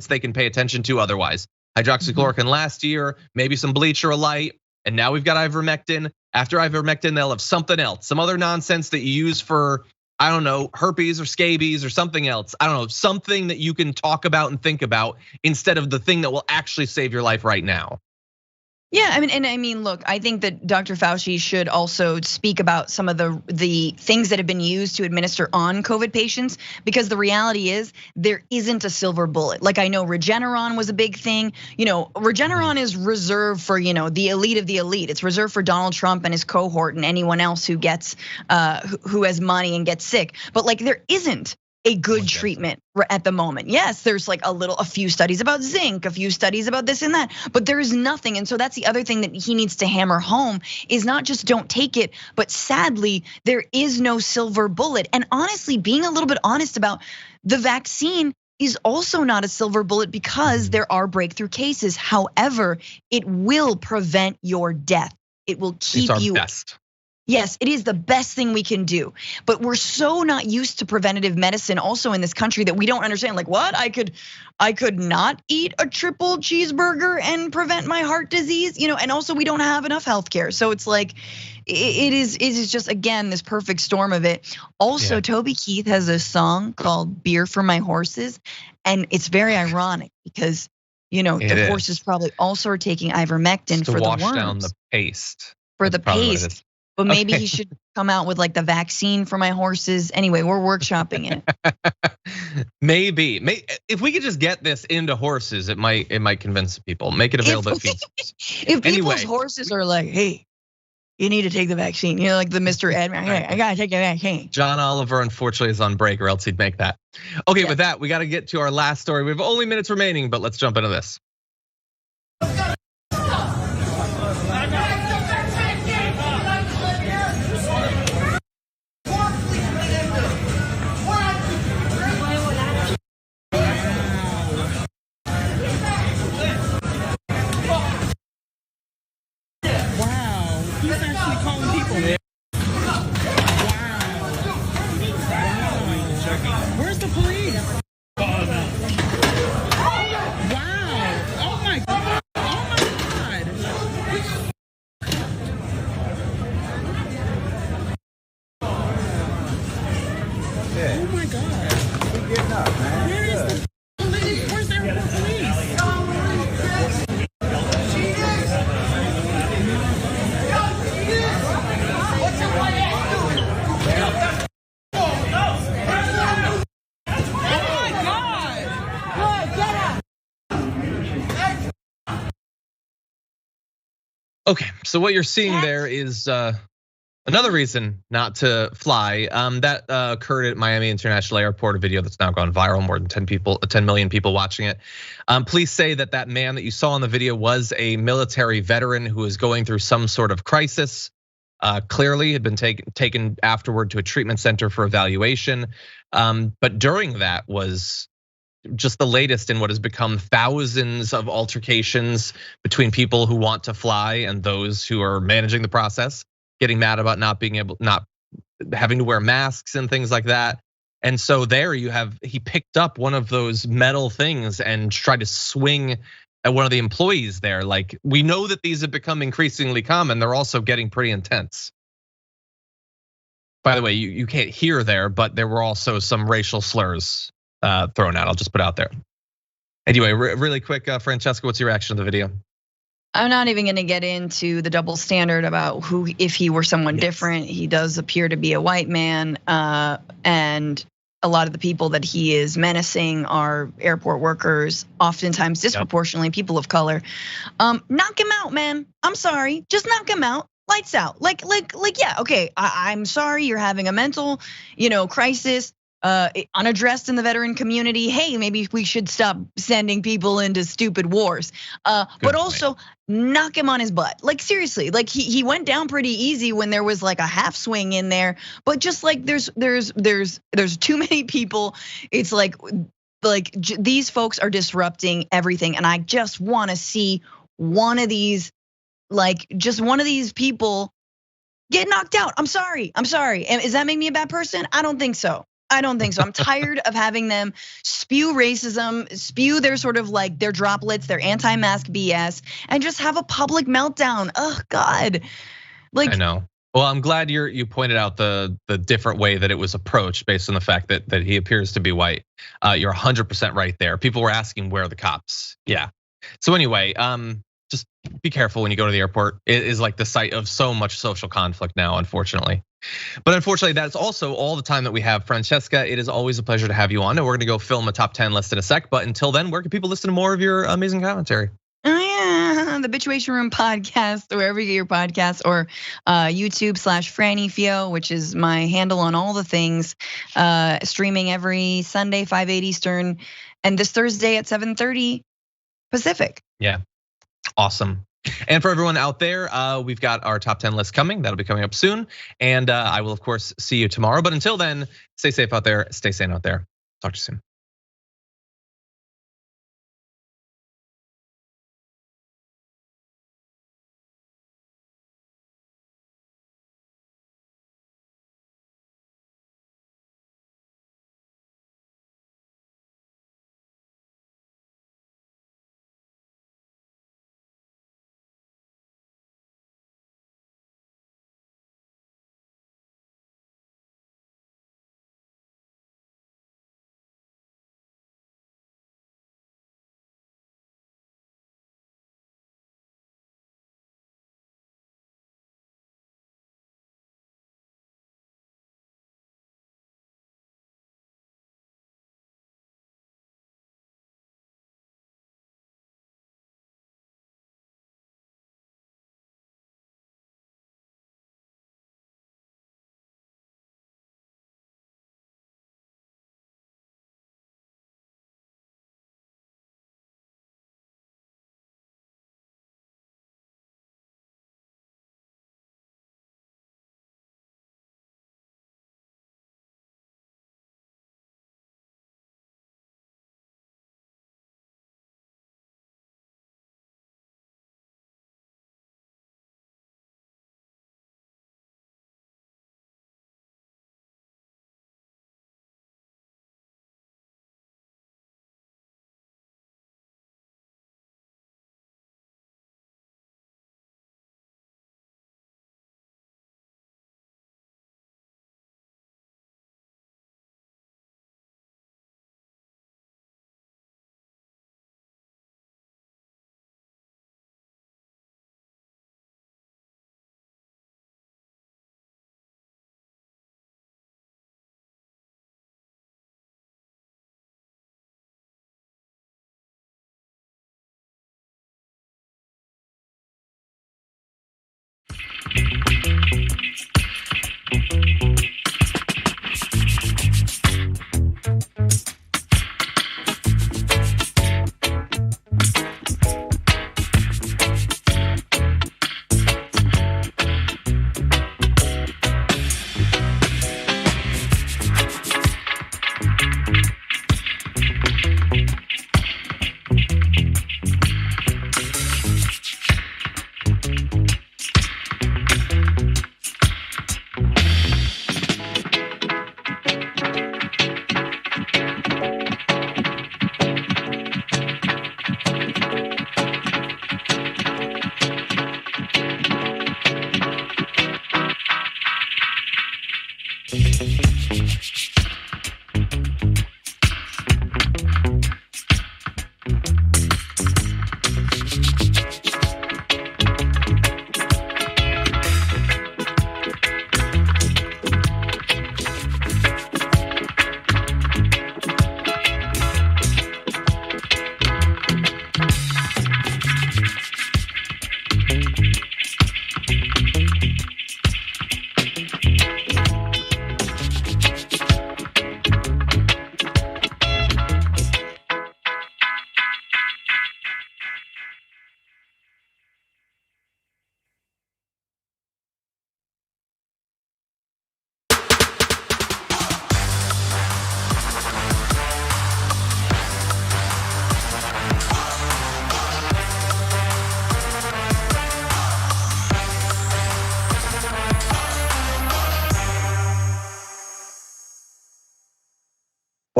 they can pay attention to otherwise. Hydroxychloroquine last year, maybe some bleach or a light, and now we've got ivermectin. After ivermectin, they'll have something else, some other nonsense that you use for, I don't know, herpes or scabies or something else. I don't know, something that you can talk about and think about instead of the thing that will actually save your life right now. Yeah, I mean, look, I think that Dr. Fauci should also speak about some of the things that have been used to administer on COVID patients, because the reality is there isn't a silver bullet. Like, I know Regeneron was a big thing. Regeneron is reserved for, the elite of the elite. It's reserved for Donald Trump and his cohort and anyone else who gets, who has money and gets sick. But like, there isn't a good treatment at the moment. Yes, there's like a few studies about zinc, a few studies about this and that, but there is nothing. And so that's the other thing that he needs to hammer home is not just don't take it, but sadly, there is no silver bullet. And honestly, being a little bit honest about the vaccine is also not a silver bullet because there are breakthrough cases. However, it will prevent your death. It will keep you best. Yes, it is the best thing we can do. But we're so not used to preventative medicine also in this country that we don't understand. Like, what? I could not eat a triple cheeseburger and prevent my heart disease, and also we don't have enough healthcare. So it's like, it is just, again, this perfect storm of it. Also, Toby Keith has a song called Beer for My Horses. And it's very ironic because, the horses probably also are taking ivermectin for the worms. To wash down the paste. For the paste. But maybe he should come out with like the vaccine for my horses. Anyway, we're workshopping it. Maybe if we could just get this into horses, it might convince people. Make it available to people. If people's horses are like, hey, you need to take the vaccine. Like the Mr. Edmund, hey, I gotta take the vaccine. John Oliver, unfortunately, is on break, or else he'd make that. Okay, with that, we got to get to our last story. We have only minutes remaining, but let's jump into this. Where's the police? Wow. Oh my God. Oh my God. We're getting up, man. Where is the police? Where's the airport police? Okay, so what you're seeing there is another reason not to fly. That occurred at Miami International Airport, a video that's now gone viral, more than 10 million people watching it. Police say that man that you saw in the video was a military veteran who was going through some sort of crisis. Clearly had been taken afterward to a treatment center for evaluation. But during that was just the latest in what has become thousands of altercations between people who want to fly and those who are managing the process, getting mad about not having to wear masks and things like that. And so there he picked up one of those metal things and tried to swing at one of the employees there. Like, we know that these have become increasingly common. They're also getting pretty intense. By the way, you can't hear there, but there were also some racial slurs thrown out. I'll just put out there. Anyway, really quick, Francesca, what's your reaction to the video? I'm not even gonna get into the double standard about if he were someone different. He does appear to be a white man, and a lot of the people that he is menacing are airport workers, oftentimes disproportionately people of color. Knock him out, man. I'm sorry, just knock him out. Lights out. Like, yeah, okay. I'm sorry you're having a mental, crisis. Unaddressed in the veteran community. Hey, maybe we should stop sending people into stupid wars. But also knock him on his butt. Like, seriously, like he went down pretty easy when there was like a half swing in there. But just like there's too many people. It's like these folks are disrupting everything, and I just want to see one of these people get knocked out. I'm sorry. Does that make me a bad person? I don't think so. I don't think so. I'm tired of having them spew racism, spew their sort of like their droplets, their anti-mask BS, and just have a public meltdown. Oh God. Like, I know. Well, I'm glad you pointed out the different way that it was approached based on the fact that he appears to be white. You're 100% right there. People were asking where are the cops. Yeah. So anyway, just be careful when you go to the airport. It is like the site of so much social conflict now, unfortunately. But unfortunately, that's also all the time that we have. Francesca, it is always a pleasure to have you on, and we're gonna go film a top 10 list in a sec. But until then, where can people listen to more of your amazing commentary? oh yeah, the Bitchuation Room podcast, or wherever you get your podcasts, or YouTube/FrannyFio, which is my handle on all the things. Streaming every Sunday, 5/8 Eastern, and this Thursday at 7:30 Pacific. Yeah, awesome. And for everyone out there, we've got our top 10 list coming. That'll be coming up soon. And I will, of course, see you tomorrow. But until then, stay safe out there. Stay sane out there. Talk to you soon.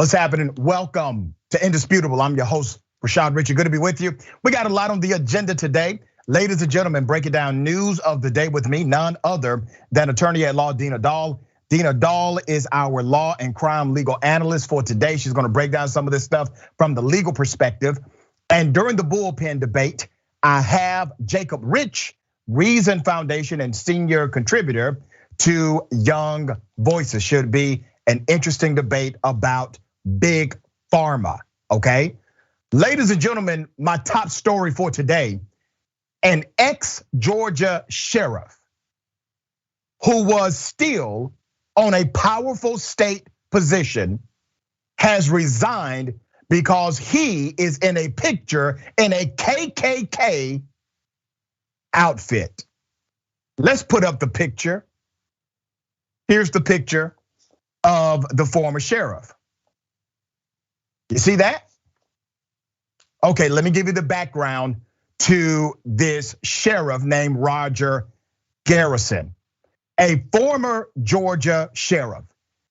What's happening? Welcome to Indisputable. I'm your host, Rashad Richey. Good to be with you. We got a lot on the agenda today. Ladies and gentlemen, breaking down news of the day with me, none other than attorney at law, Dina Doll. Dina Doll is our law and crime legal analyst for today. She's gonna break down some of this stuff from the legal perspective. And during the bullpen debate, I have Jacob Rich, Reason Foundation and senior contributor to Young Voices. Should be an interesting debate about big pharma, okay? Ladies and gentlemen, my top story for today, an ex-Georgia sheriff who was still on a powerful state position has resigned because he is in a picture in a KKK outfit. Let's put up the picture. Here's the picture of the former sheriff. You see that? Okay, let me give you the background to this sheriff named Roger Garrison. A former Georgia sheriff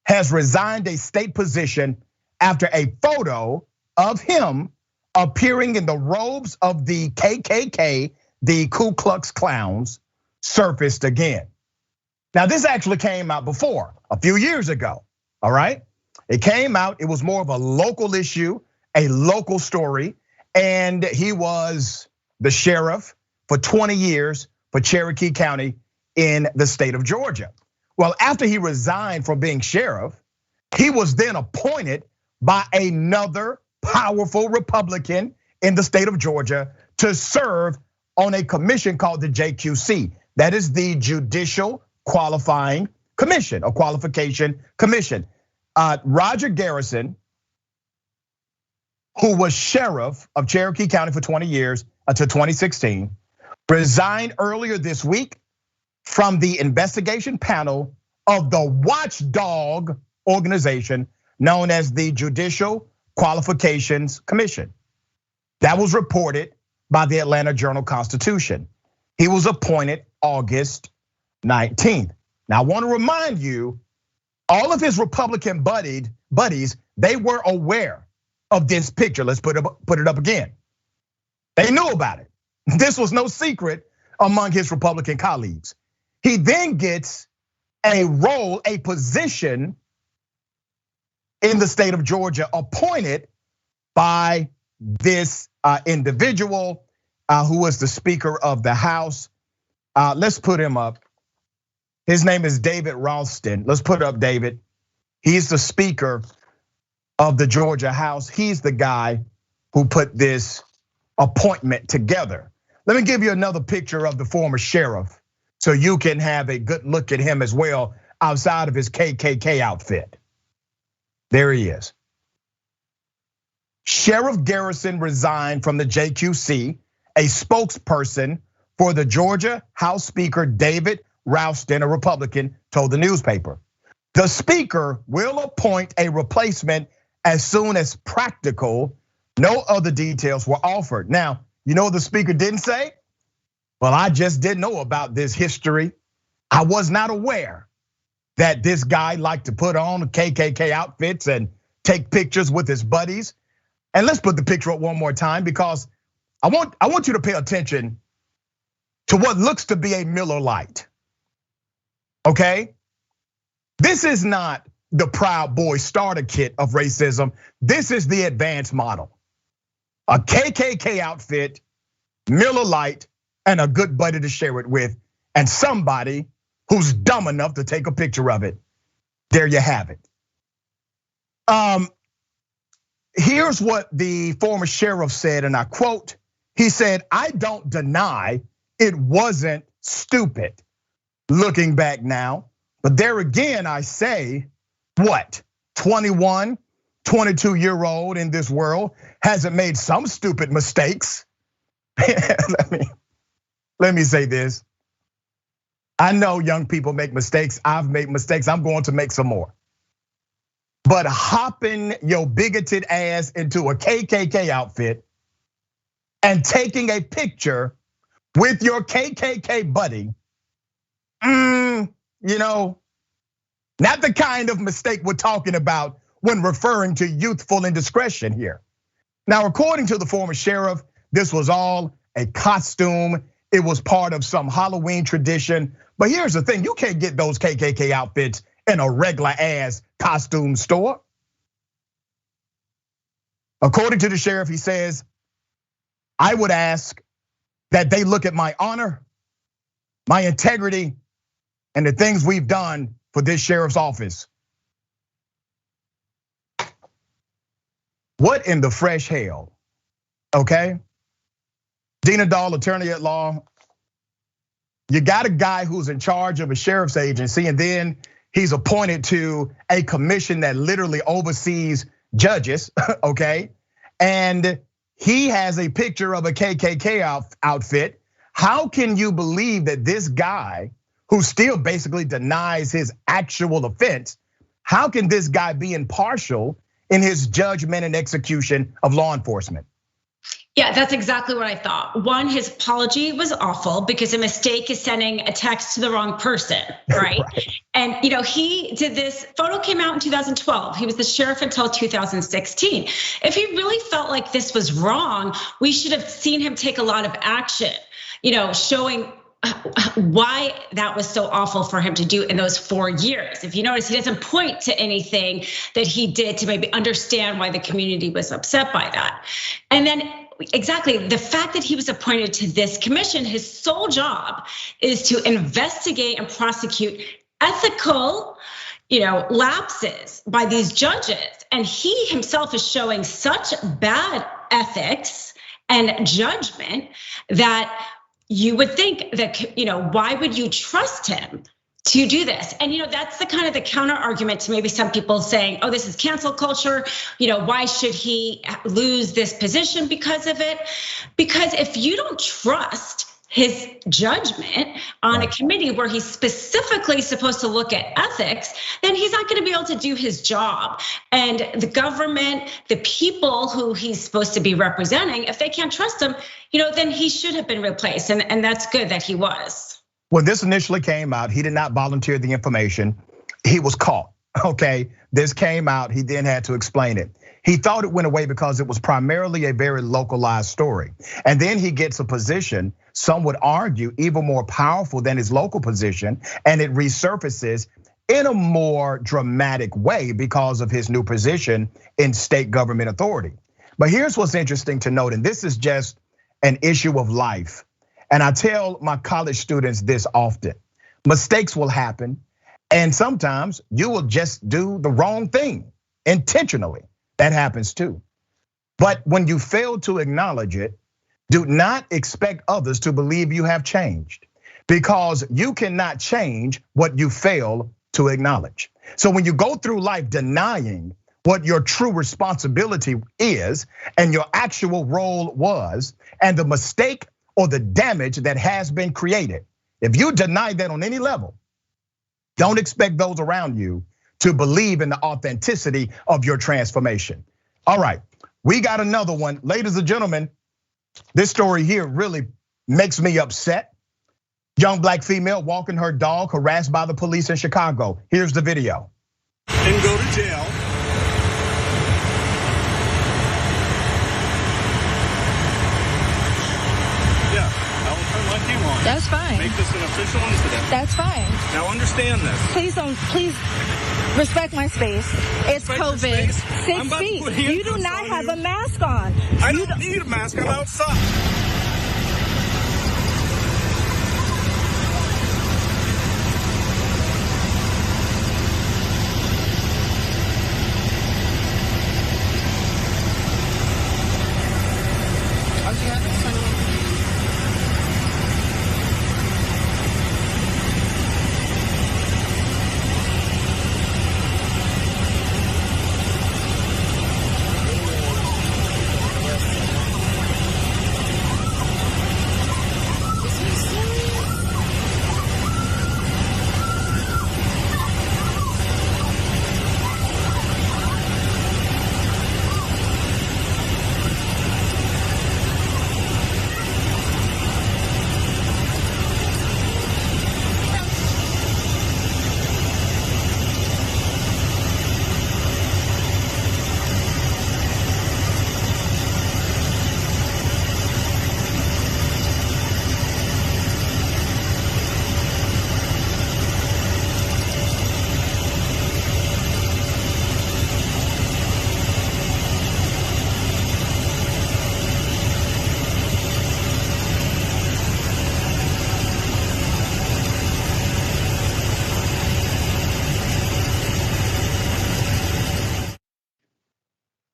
has resigned a state position after a photo of him appearing in the robes of the KKK, the Ku Klux Klans, surfaced again. Now, this actually came out before, a few years ago, all right? It came out, it was more of a local issue, a local story, and he was the sheriff for 20 years for Cherokee County in the state of Georgia. Well, after he resigned from being sheriff, he was then appointed by another powerful Republican in the state of Georgia to serve on a commission called the JQC. That is the Judicial Qualifying Commission, or Qualification Commission. Roger Garrison, who was sheriff of Cherokee County for 20 years until 2016, resigned earlier this week from the investigation panel of the watchdog organization known as the Judicial Qualifications Commission. That was reported by the Atlanta Journal-Constitution. He was appointed August 19th. Now, I want to remind you, all of his Republican buddies, they were aware of this picture. Let's put it up again. They knew about it. This was no secret among his Republican colleagues. He then gets a role, a position in the state of Georgia appointed by this individual who was the Speaker of the House. Let's put him up. His name is David Ralston. Let's put up David. He's the Speaker of the Georgia House. He's the guy who put this appointment together. Let me give you another picture of the former sheriff so you can have a good look at him as well outside of his KKK outfit. There he is. Sheriff Garrison resigned from the JQC. A spokesperson for the Georgia House Speaker David Ralston, a Republican, told the newspaper. The Speaker will appoint a replacement as soon as practical. No other details were offered. Now, you know what the Speaker didn't say? Well, I just didn't know about this history. I was not aware that this guy liked to put on KKK outfits and take pictures with his buddies. And let's put the picture up one more time because I want you to pay attention to what looks to be a Miller Lite. Okay? This is not the Proud Boy starter kit of racism. This is the advanced model. A KKK outfit, Miller Lite, and a good buddy to share it with, and somebody who's dumb enough to take a picture of it. There you have it. Here's what the former sheriff said, and I quote, he said, "I don't deny it wasn't stupid looking back now, but there again, I say, what, 21, 22-year-old in this world hasn't made some stupid mistakes." Let me say this. I know young people make mistakes. I've made mistakes. I'm going to make some more. But hopping your bigoted ass into a KKK outfit and taking a picture with your KKK buddy, not the kind of mistake we're talking about when referring to youthful indiscretion here. Now, according to the former sheriff, this was all a costume. It was part of some Halloween tradition. But here's the thing, you can't get those KKK outfits in a regular ass costume store. According to the sheriff, he says, I would ask that they look at my honor, my integrity, and the things we've done for this sheriff's office. What in the fresh hell, okay? Dina Doll, attorney at law. You got a guy who's in charge of a sheriff's agency, and then he's appointed to a commission that literally oversees judges, okay? And he has a picture of a KKK outfit. How can you believe that this guy, who still basically denies his actual offense, how can this guy be impartial in his judgment and execution of law enforcement? Yeah, that's exactly what I thought. One, his apology was awful because a mistake is sending a text to the wrong person, right? Right. And he did this, photo came out in 2012. He was the sheriff until 2016. If he really felt like this was wrong, we should have seen him take a lot of action, showing why that was so awful for him to do in those 4 years. If you notice, he doesn't point to anything that he did to maybe understand why the community was upset by that. And then exactly, the fact that he was appointed to this commission, his sole job is to investigate and prosecute ethical, lapses by these judges. And he himself is showing such bad ethics and judgment that you would think that, why would you trust him to do this? And that's the kind of the counter argument to maybe some people saying, oh, this is cancel culture. Why should he lose this position because of it? Because if you don't trust his judgment on a committee where he's specifically supposed to look at ethics, then he's not gonna be able to do his job. And the government, the people who he's supposed to be representing, if they can't trust him, then he should have been replaced. And that's good that he was. When this initially came out, he did not volunteer the information. He was caught, okay? This came out, he then had to explain it. He thought it went away because it was primarily a very localized story. And then he gets a position, some would argue, even more powerful than his local position, and it resurfaces in a more dramatic way because of his new position in state government authority. But here's what's interesting to note, and this is just an issue of life. And I tell my college students this often: mistakes will happen, and sometimes you will just do the wrong thing intentionally. That happens too. But when you fail to acknowledge it, do not expect others to believe you have changed, because you cannot change what you fail to acknowledge. So when you go through life denying what your true responsibility is and your actual role was, and the mistake or the damage that has been created, if you deny that on any level, don't expect those around you to believe in the authenticity of your transformation. All right, we got another one. Ladies and gentlemen, this story here really makes me upset. Young black female walking her dog, harassed by the police in Chicago. Here's the video. And go to jail. That's fine. Make this an official incident. That's fine. Now understand this. Please respect my space. It's Respect COVID. space. 6 feet. You do not have a mask on. I don't need a mask. I'm outside.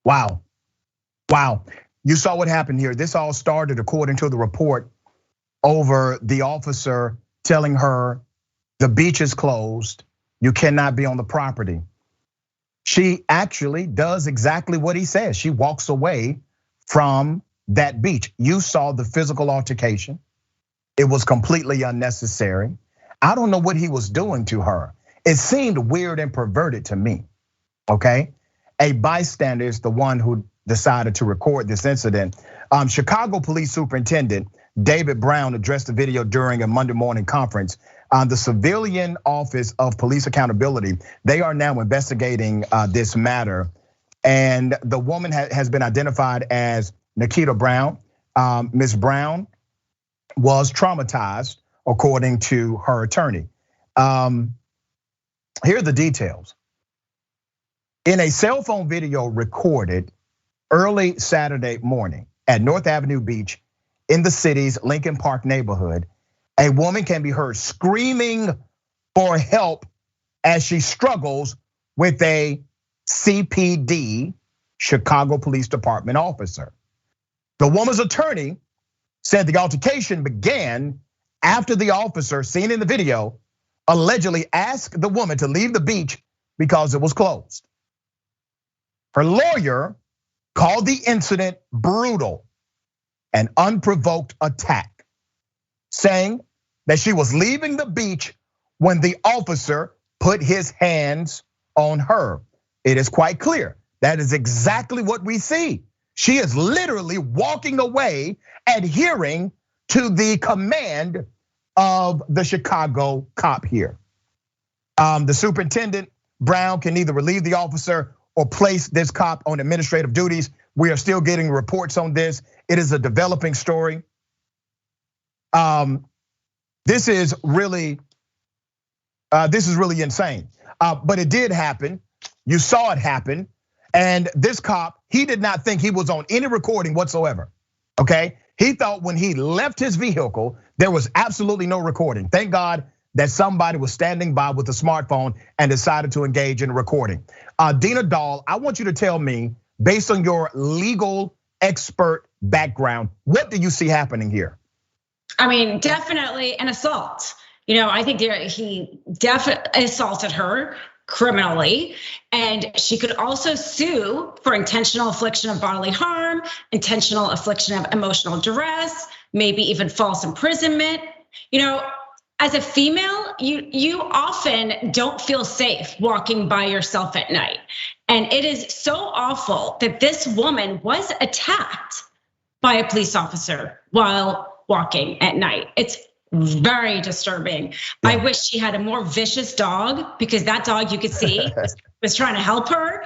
Wow. Wow. You saw what happened here. This all started, according to the report, over the officer telling her the beach is closed. You cannot be on the property. She actually does exactly what he says. She walks away from that beach. You saw the physical altercation. It was completely unnecessary. I don't know what he was doing to her. It seemed weird and perverted to me, okay? A bystander is the one who decided to record this incident. Chicago Police Superintendent David Brown addressed the video during a Monday morning conference. The Civilian Office of Police Accountability, they are now investigating this matter. And the woman has been identified as Nikita Brown. Ms. Brown was traumatized, according to her attorney. Here are the details. In a cell phone video recorded early Saturday morning at North Avenue Beach in the city's Lincoln Park neighborhood, a woman can be heard screaming for help as she struggles with a CPD, Chicago Police Department officer. The woman's attorney said the altercation began after the officer, seen in the video, allegedly asked the woman to leave the beach because it was closed. Her lawyer called the incident brutal and unprovoked attack, saying that she was leaving the beach when the officer put his hands on her. It is quite clear that is exactly what we see. She is literally walking away, adhering to the command of the Chicago cop here. The superintendent, Brown, can either relieve the officer or place this cop on administrative duties. We are still getting reports on this. It is a developing story. This is really insane. But it did happen. You saw it happen. And this cop, he did not think he was on any recording whatsoever, okay? He thought when he left his vehicle, there was absolutely no recording. Thank God that somebody was standing by with a smartphone and decided to engage in recording. Dina Doll, I want you to tell me, based on your legal expert background, what do you see happening here? I mean, definitely an assault. I think he definitely assaulted her criminally, and she could also sue for intentional infliction of bodily harm, intentional infliction of emotional duress, maybe even false imprisonment. As a female, you often don't feel safe walking by yourself at night. And it is so awful that this woman was attacked by a police officer while walking at night. It's very disturbing. Yeah. I wish she had a more vicious dog, because that dog, you could see, was trying to help her.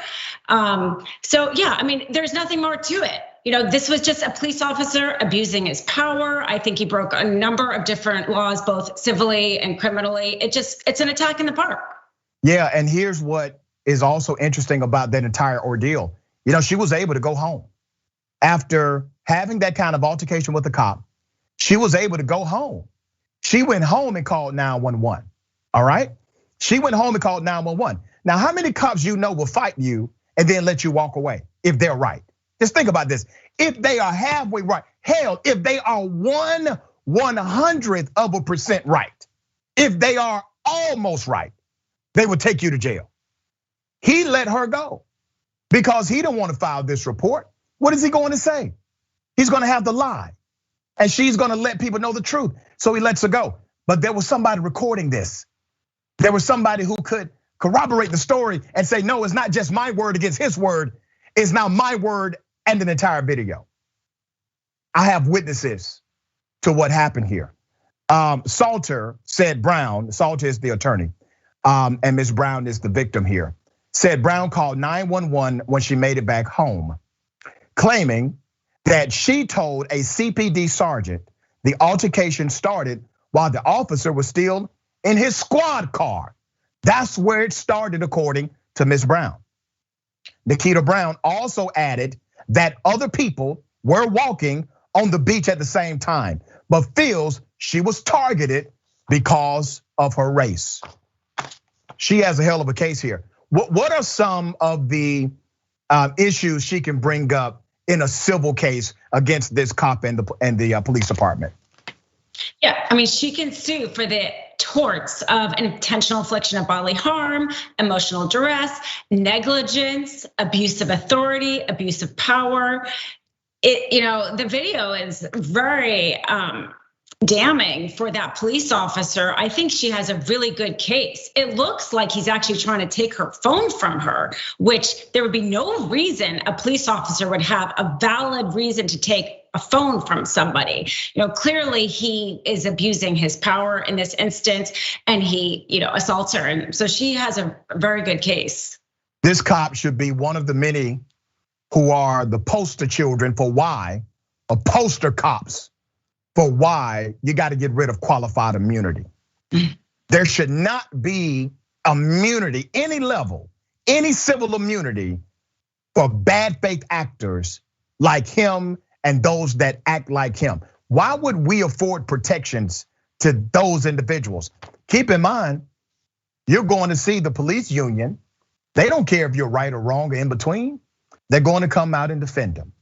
So yeah, I mean, there's nothing more to it. This was just a police officer abusing his power. I think he broke a number of different laws, both civilly and criminally. It's an attack in the park. Yeah, and here's what is also interesting about that entire ordeal. She was able to go home. After having that kind of altercation with the cop, she was able to go home. She went home and called 911, all right? She went home and called 911. Now, how many cops will fight you and then let you walk away if they're right? Just think about this. If they are halfway right, hell, if they are 1/100% right, if they are almost right, they would take you to jail. He let her go because he didn't want to file this report. What is he going to say? He's going to have to lie. And she's gonna let people know the truth. So he lets her go. But there was somebody recording this. There was somebody who could corroborate the story and say, no, it's not just my word against his word. It's now my word and an entire video. I have witnesses to what happened here. Salter said Brown, Salter is the attorney, and Ms. Brown is the victim here, said Brown called 911 when she made it back home, claiming that she told a CPD sergeant the altercation started while the officer was still in his squad car. That's where it started, according to Ms. Brown. Nikita Brown also added that other people were walking on the beach at the same time, but feels she was targeted because of her race. She has a hell of a case here. What are some of the issues she can bring up in a civil case against this cop and the police department? Yeah, I mean, she can sue for the torts of an intentional infliction of bodily harm, emotional duress, negligence, abuse of authority, abuse of power. The video is very damning for that police officer. I think she has a really good case. It looks like he's actually trying to take her phone from her, which there would be no reason a police officer would have a valid reason to take a phone from somebody. Clearly he is abusing his power in this instance, and he, assaults her. And so she has a very good case. This cop should be one of the many who are the poster children for why, or poster cops for why you got to get rid of qualified immunity. There should not be immunity, any level, any civil immunity for bad faith actors like him and those that act like him. Why would we afford protections to those individuals? Keep in mind, you're going to see the police union. They don't care if you're right or wrong or in between. They're going to come out and defend him.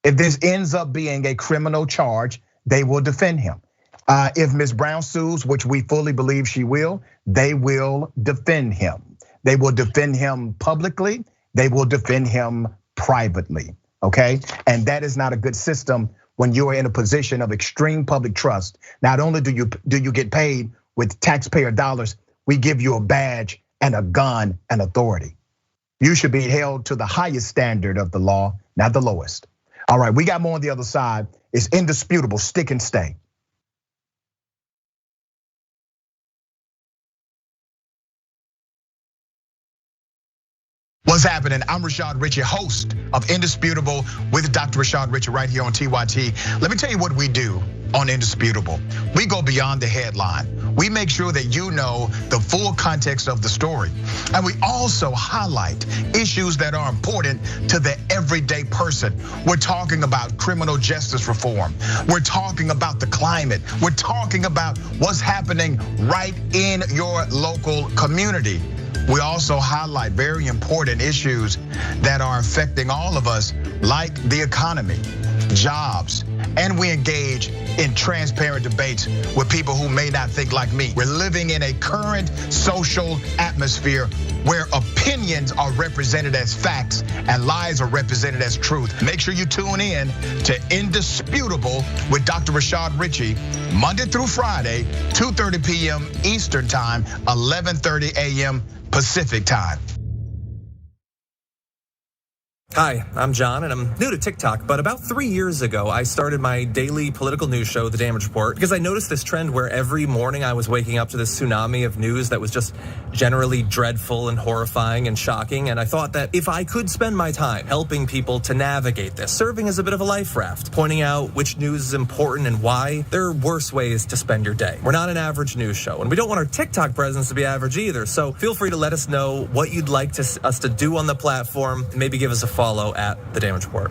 If this ends up being a criminal charge, they will defend him. If Ms. Brown sues, which we fully believe she will, they will defend him. They will defend him publicly. They will defend him privately, okay? And that is not a good system when you are in a position of extreme public trust. Not only do you get paid with taxpayer dollars, we give you a badge and a gun and authority. You should be held to the highest standard of the law, not the lowest. All right, we got more on the other side. It's indisputable, stick and stay. What's happening? I'm Rashad Richey, host of Indisputable with Dr. Rashad Richey right here on TYT. Let me tell you what we do on Indisputable. We go beyond the headline. We make sure that you know the full context of the story. And we also highlight issues that are important to the everyday person. We're talking about criminal justice reform. We're talking about the climate. We're talking about what's happening right in your local community. We also highlight very important issues that are affecting all of us, like the economy, jobs, and we engage in transparent debates with people who may not think like me. We're living in a current social atmosphere where opinions are represented as facts and lies are represented as truth. Make sure you tune in to Indisputable with Dr. Rashad Richey, Monday through Friday, 2:30 p.m. Eastern Time, 11:30 a.m. Pacific Time. Hi, I'm John, and I'm new to TikTok, but about 3 years ago, I started my daily political news show, The Damage Report, because I noticed this trend where every morning I was waking up to this tsunami of news that was just generally dreadful and horrifying and shocking, and I thought that if I could spend my time helping people to navigate this, serving as a bit of a life raft, pointing out which news is important and why, there are worse ways to spend your day. We're not an average news show, and we don't want our TikTok presence to be average either, so feel free to let us know what you'd like us to do on the platform, and maybe give us a follow at The Damage Report.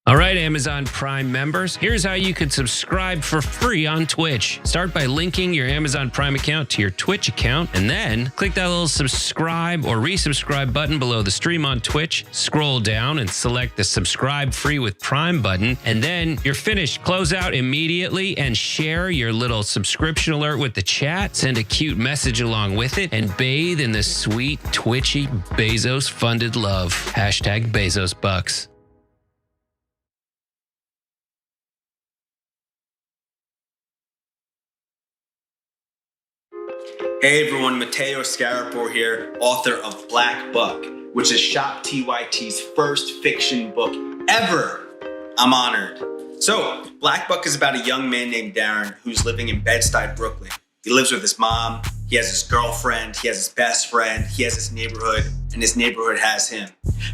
All right, Amazon Prime members, here's how you could subscribe for free on Twitch. Start by linking your Amazon Prime account to your Twitch account, and then click that little subscribe or resubscribe button below the stream on Twitch. Scroll down and select the subscribe free with Prime button, and then you're finished. Close out immediately and share your little subscription alert with the chat. Send a cute message along with it, and bathe in the sweet, twitchy, Bezos-funded love. Hashtag Bezos Bucks. Hey everyone, Matteo Scarapore here, author of Black Buck, which is Shop TYT's first fiction book ever. I'm honored. So, Black Buck is about a young man named Darren who's living in Bed-Stuy, Brooklyn. He lives with his mom, he has his girlfriend, he has his best friend, he has his neighborhood, and his neighborhood has him.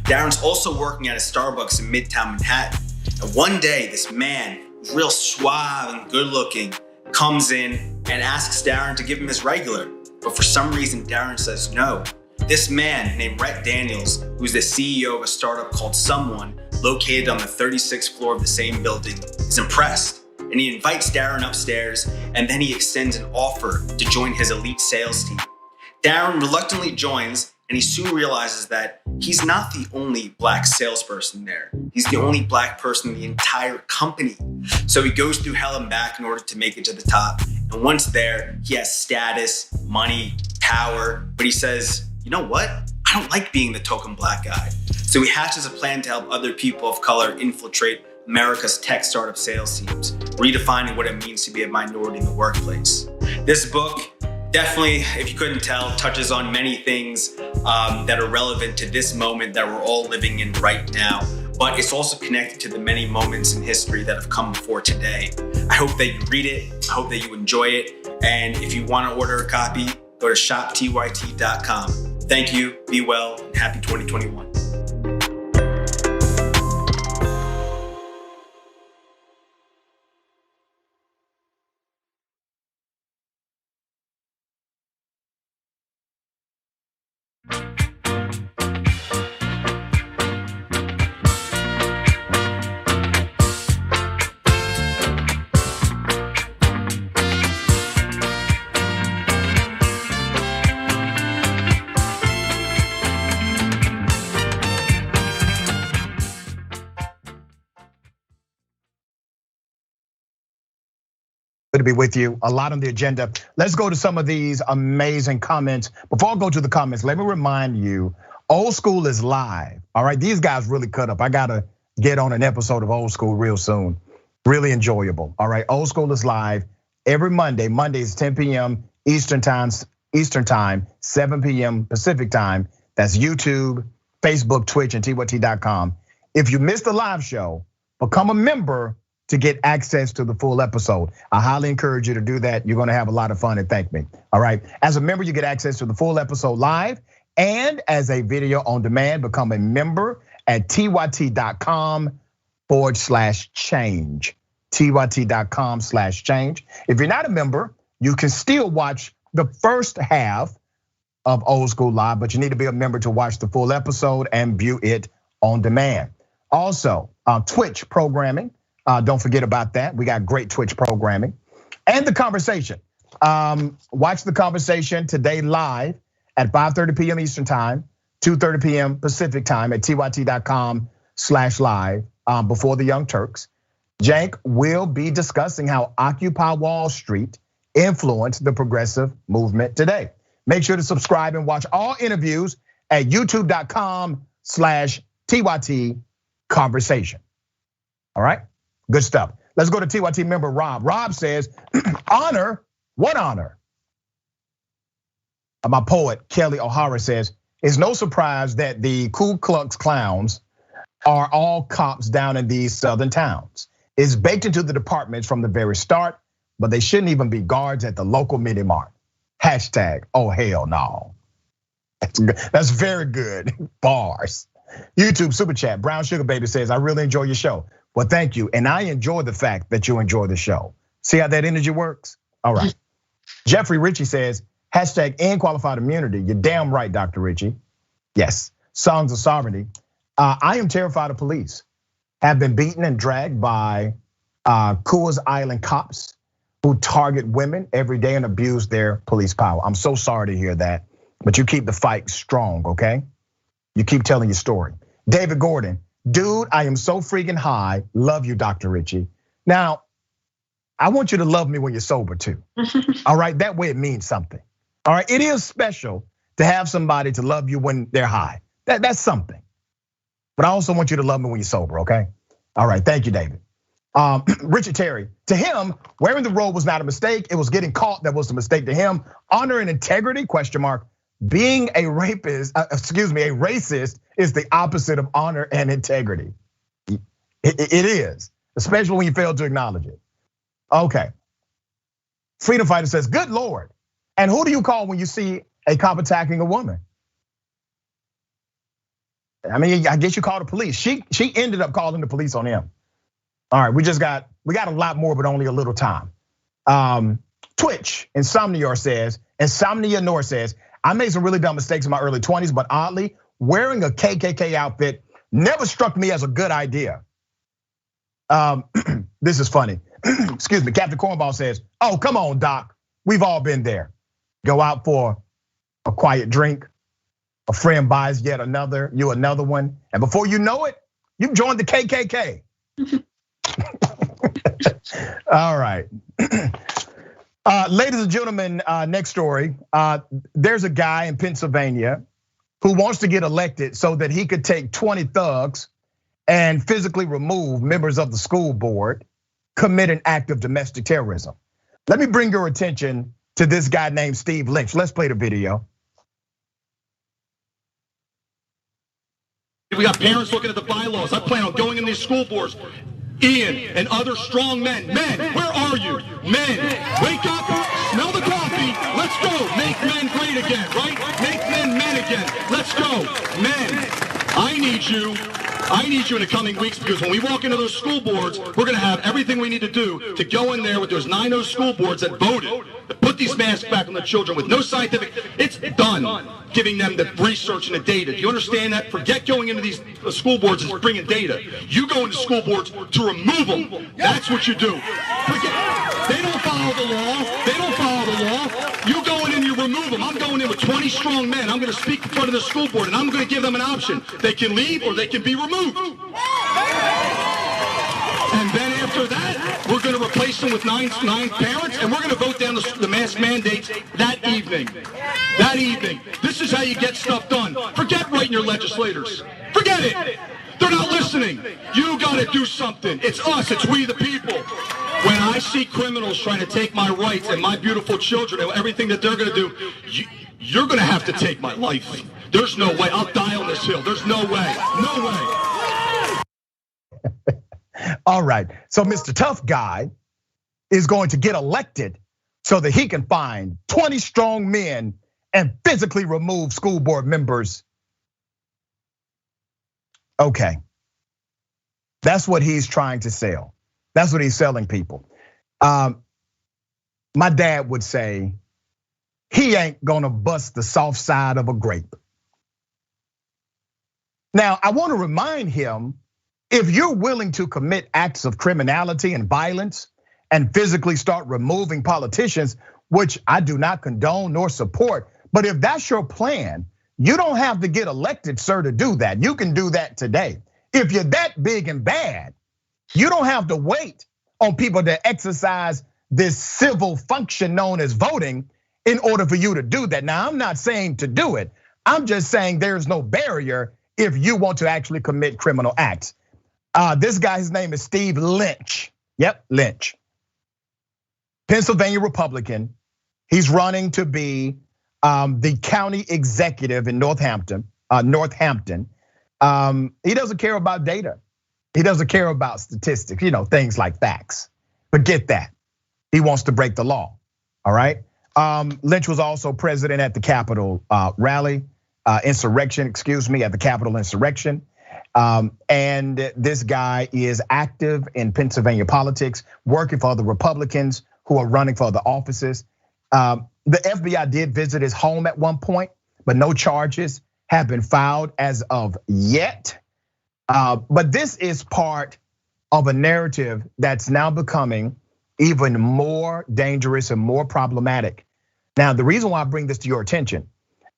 Darren's also working at a Starbucks in Midtown Manhattan. And one day, this man, who's real suave and good looking, comes in and asks Darren to give him his regular. But for some reason, Darren says no. This man named Rhett Daniels, who's the CEO of a startup called Someone, located on the 36th floor of the same building, is impressed. And he invites Darren upstairs, and then he extends an offer to join his elite sales team. Darren reluctantly joins, And he soon realizes that he's not the only black salesperson there. He's the only black person in the entire company. So he goes through hell and back in order to make it to the top. And once there, he has status, money, power. But he says, you know what? I don't like being the token black guy. So he hatches a plan to help other people of color infiltrate America's tech startup sales teams, redefining what it means to be a minority in the workplace. This book definitely, if you couldn't tell, touches on many things that are relevant to this moment that we're all living in right now. But it's also connected to the many moments in history that have come before today. I hope that you read it. I hope that you enjoy it. And if you want to order a copy, go to shoptyt.com. Thank you, be well, and happy 2021. Good to be with you. A lot on the agenda. Let's go to some of these amazing comments. Before I go to the comments, let me remind you, Old School is live. All right, these guys really cut up. I gotta get on an episode of Old School real soon. Really enjoyable. All right, Old School is live every Monday. Mondays 10 p.m. Eastern time, 7 p.m. Pacific time. That's YouTube, Facebook, Twitch, and tyt.com. If you missed the live show, become a member to get access to the full episode. I highly encourage you to do that. You're gonna have a lot of fun and thank me, all right? As a member, you get access to the full episode live and as a video on demand. Become a member at tyt.com/change, tyt.com/change. If you're not a member, you can still watch the first half of Old School Live, but you need to be a member to watch the full episode and view it on demand. Also, Twitch programming. Don't forget about that. We got great Twitch programming. And the conversation. Watch the conversation today live at 5:30 p.m. Eastern time, 2:30 p.m. Pacific time at tyt.com/live before the Young Turks. Jank will be discussing how Occupy Wall Street influenced the progressive movement today. Make sure to subscribe and watch all interviews at youtube.com/TYT conversation. All right? Good stuff. Let's go to TYT member Rob. Rob says, honor, what honor? My poet, Kelly O'Hara says, it's no surprise that the Ku Klux Klans are all cops down in these southern towns. It's baked into the departments from the very start, but they shouldn't even be guards at the local mini mart. Hashtag, oh hell no. That's very good, bars. YouTube super chat, Brown Sugar Baby says, I really enjoy your show. Well, thank you. And I enjoy the fact that you enjoy the show. See how that energy works? All right. Jeffrey Ritchie says, hashtag end qualified immunity. You're damn right, Dr. Ritchie. Yes, Songs of Sovereignty. I am terrified of police. Have been beaten and dragged by Coors Island cops who target women every day and abuse their police power. I'm so sorry to hear that, but you keep the fight strong, okay? You keep telling your story. David Gordon. Dude, I am so freaking high. Love you, Dr. Ritchie. Now, I want you to love me when you're sober too. All right, that way it means something. All right, it is special to have somebody to love you when they're high. That's something. But I also want you to love me when you're sober, okay? All right, thank you, David. Richard Terry, to him, wearing the robe was not a mistake. It was getting caught that was the mistake to him. Honor and integrity, question mark. Being a rapist, a racist is the opposite of honor and integrity. It is, especially when you fail to acknowledge it. Okay. Freedom Fighter says, good Lord. And who do you call when you see a cop attacking a woman? I mean, I guess you call the police. She ended up calling the police on him. All right, we got a lot more, but only a little time. Twitch, Insomnia says, I made some really dumb mistakes in my early 20s, but oddly, wearing a KKK outfit never struck me as a good idea. This is funny. Excuse me, Captain Cornball says, oh, come on, Doc. We've all been there. Go out for a quiet drink, A friend buys yet another, you another one. And before you know it, you've joined the KKK. All right. Ladies and gentlemen, next story. There's a guy in Pennsylvania who wants to get elected so that he could take 20 thugs and physically remove members of the school board, commit an act of domestic terrorism. Let me bring your attention to this guy named Steve Lynch. Let's play the video. We got parents looking at the bylaws. I plan on going in these school boards. Ian and other strong men. Men, where are you? Men, wake up, smell the coffee. Let's go. Make men great again, right? Make men again. Let's go. Men, I need you in the coming weeks, because when we walk into those school boards, we're gonna have everything we need to do to go in there with those 9 school boards that voted to put these masks back on the children with no scientific, it's done giving them the research and the data. Do you understand that? Forget going into these school boards and bringing data. You go into school boards to remove them. That's what you do. They don't follow the law. They don't follow the law. You go in and you remove them. I'm going in with 20 strong men. I'm gonna speak in front of the school board and I'm gonna give them an option. They can leave or they can be removed. And then after that, we're going to replace them with nine parents, and we're going to vote down the mask mandates that evening. That evening. This is how you get stuff done. Forget writing your legislators. Forget it. They're not listening. You got to do something. It's us. It's we the people. When I see criminals trying to take my rights and my beautiful children and everything that they're going to do, you're going to have to take my life. There's no way. I'll die on this hill. There's no way. No way. All right, so Mr. Tough Guy is going to get elected so that he can find 20 strong men and physically remove school board members. Okay, that's what he's trying to sell. That's what he's selling people. My dad would say, he ain't gonna bust the soft side of a grape. Now, I wanna remind him, if you're willing to commit acts of criminality and violence and physically start removing politicians, which I do not condone nor support, but if that's your plan, you don't have to get elected, sir, to do that. You can do that today. If you're that big and bad, you don't have to wait on people to exercise this civil function known as voting in order for you to do that. Now, I'm not saying to do it. I'm just saying there's no barrier if you want to actually commit criminal acts. This guy, his name is Steve Lynch. Yep, Lynch. Pennsylvania Republican. He's running to be the county executive in Northampton. He doesn't care about data. He doesn't care about statistics, things like facts. But get that, he wants to break the law, all right? Lynch was also president at the Capitol insurrection, at the Capitol insurrection. And this guy is active in Pennsylvania politics, working for the Republicans who are running for the offices. The FBI did visit his home at one point, but no charges have been filed as of yet. But this is part of a narrative that's now becoming even more dangerous and more problematic. Now, the reason why I bring this to your attention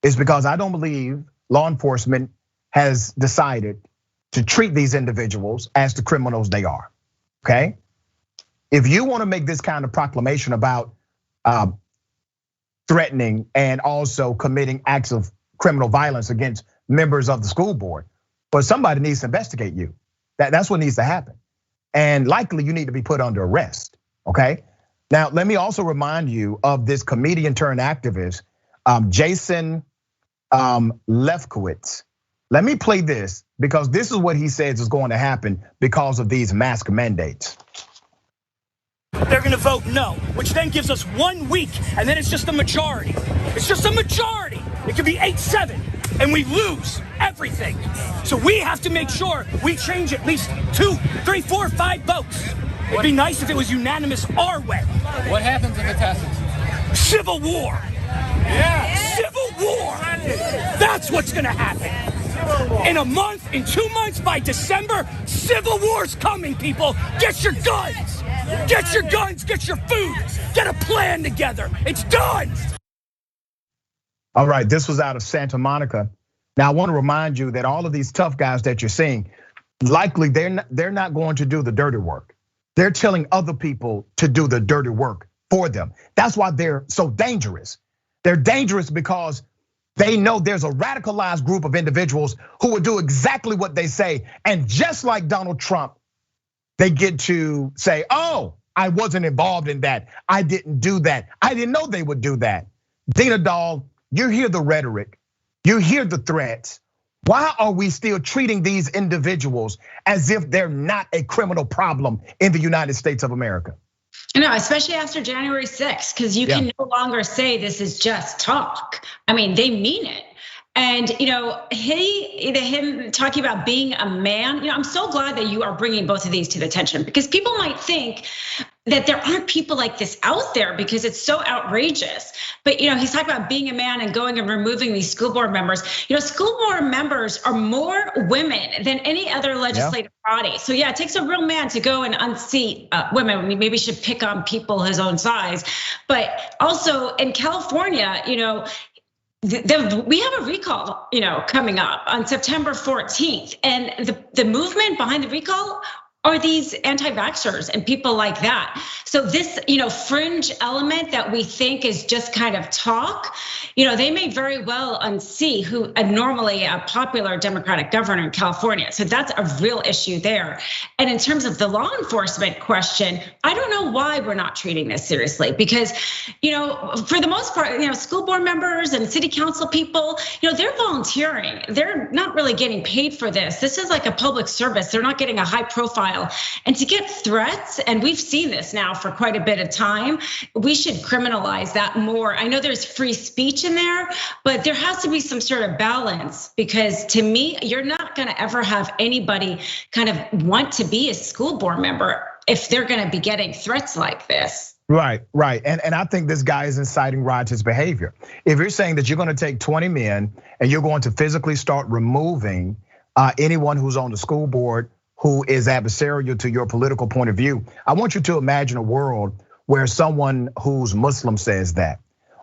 is because I don't believe law enforcement has decided to treat these individuals as the criminals they are, okay? If you wanna make this kind of proclamation about threatening and also committing acts of criminal violence against members of the school board, but somebody needs to investigate you. That's what needs to happen. And likely you need to be put under arrest, okay? Now, let me also remind you of this comedian turned activist, Jason Lefkowitz. Let me play this because this is what he says is going to happen because of these mask mandates. They're gonna vote no, which then gives us 1 week, and then it's just a majority. It's just a majority. It could be 8-7, and we lose everything. So we have to make sure we change at least 2, 3, 4, 5 votes. It'd be nice if it was unanimous our way. What happens if it passes? Civil war. Yeah. Civil war. That's what's gonna happen. In a month, in 2 months, by December, civil war's coming, people. Get your guns. Get your guns, get your food. Get a plan together. It's done. All right, this was out of Santa Monica. Now, I want to remind you that all of these tough guys that you're seeing, likely they're not going to do the dirty work. They're telling other people to do the dirty work for them. That's why they're so dangerous. They're dangerous because they know there's a radicalized group of individuals who will do exactly what they say. And just like Donald Trump, they get to say, oh, I wasn't involved in that. I didn't do that. I didn't know they would do that. Dina Doll, you hear the rhetoric, you hear the threats. Why are we still treating these individuals as if they're not a criminal problem in the United States of America? No, especially after January 6th, because you can no longer say this is just talk. I mean, they mean it. And him talking about being a man, I'm so glad that you are bringing both of these to the attention, because people might think that there aren't people like this out there because it's so outrageous. But he's talking about being a man and going and removing these school board members. School board members are more women than any other legislative body. So yeah, it takes a real man to go and unseat women. We maybe should pick on people his own size. But also in California, we have a recall, coming up on September 14th, and the movement behind the recall are these anti-vaxxers and people like that. So this, fringe element that we think is just kind of talk, they may very well unsee who normally a popular Democratic governor in California. So that's a real issue there. And in terms of the law enforcement question, I don't know why we're not treating this seriously, because, for the most part, school board members and city council people, they're volunteering. They're not really getting paid for this. This is like a public service. They're not getting a high profile. And to get threats, and we've seen this now for quite a bit of time, we should criminalize that more. I know there's free speech in there, but there has to be some sort of balance, because to me, you're not gonna ever have anybody kind of want to be a school board member if they're gonna be getting threats like this. Right. And I think this guy is inciting riotous behavior. If you're saying that you're gonna take 20 men and you're going to physically start removing anyone who's on the school board who is adversarial to your political point of view, I want you to imagine a world where someone who's Muslim says that,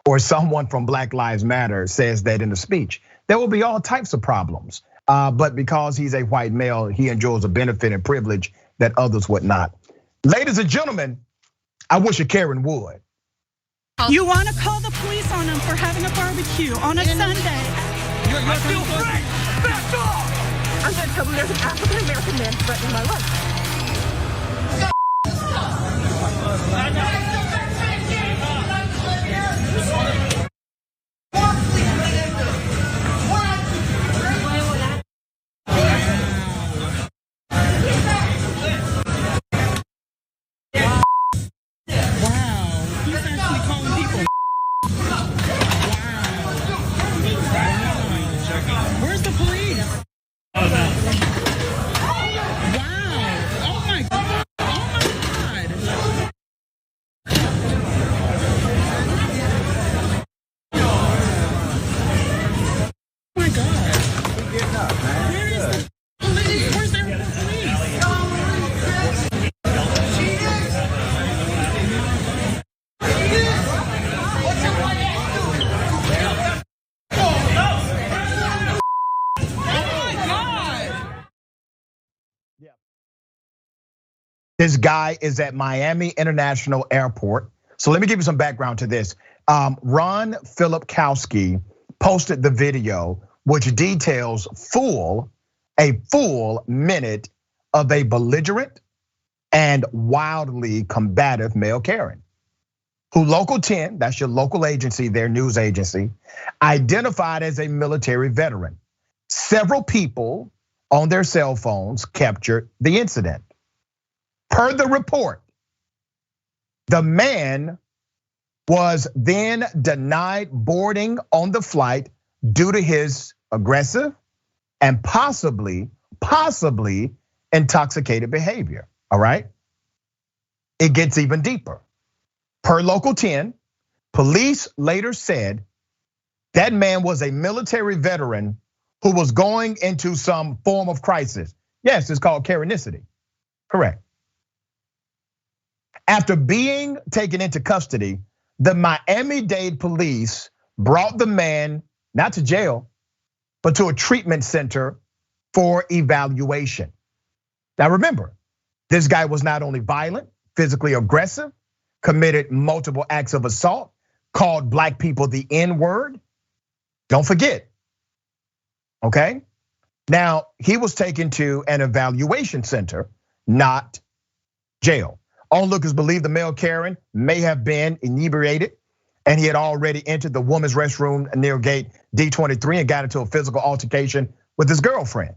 or someone from Black Lives Matter says that in a speech. There will be all types of problems, but because he's a white male, he enjoys a benefit and privilege that others would not. Ladies and gentlemen, I wish a Karen would. You want to call the police on them for having a barbecue on a Sunday? I feel free. Back off. I'm going to tell them there's an African-American man threatening my life. Where's the police? This guy is at Miami International Airport. So let me give you some background to this. Ron Filipkowski posted the video, which details a full minute of a belligerent and wildly combative male Karen, who Local 10, that's your local agency, their news agency, identified as a military veteran. Several people on their cell phones captured the incident. Per the report, the man was then denied boarding on the flight due to his aggressive and possibly intoxicated behavior, all right? It gets even deeper. Per Local 10, police later said that man was a military veteran who was going into some form of crisis. Yes, it's called Karenicity, correct. After being taken into custody, the Miami-Dade police brought the man not to jail, but to a treatment center for evaluation. Now remember, this guy was not only violent, physically aggressive, committed multiple acts of assault, called black people the N-word. Don't forget, okay? Now, he was taken to an evaluation center, not jail. Onlookers believe the male Karen may have been inebriated, and he had already entered the women's restroom near gate D23 and got into a physical altercation with his girlfriend.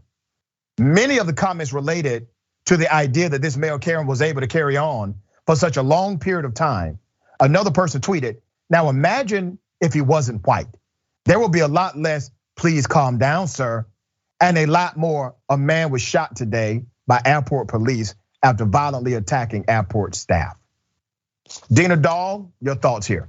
Many of the comments related to the idea that this male Karen was able to carry on for such a long period of time. Another person tweeted, "Now imagine if he wasn't white. There will be a lot less, please calm down, sir, and a lot more, a man was shot today by airport police after violently attacking airport staff." Dina Doll, your thoughts here?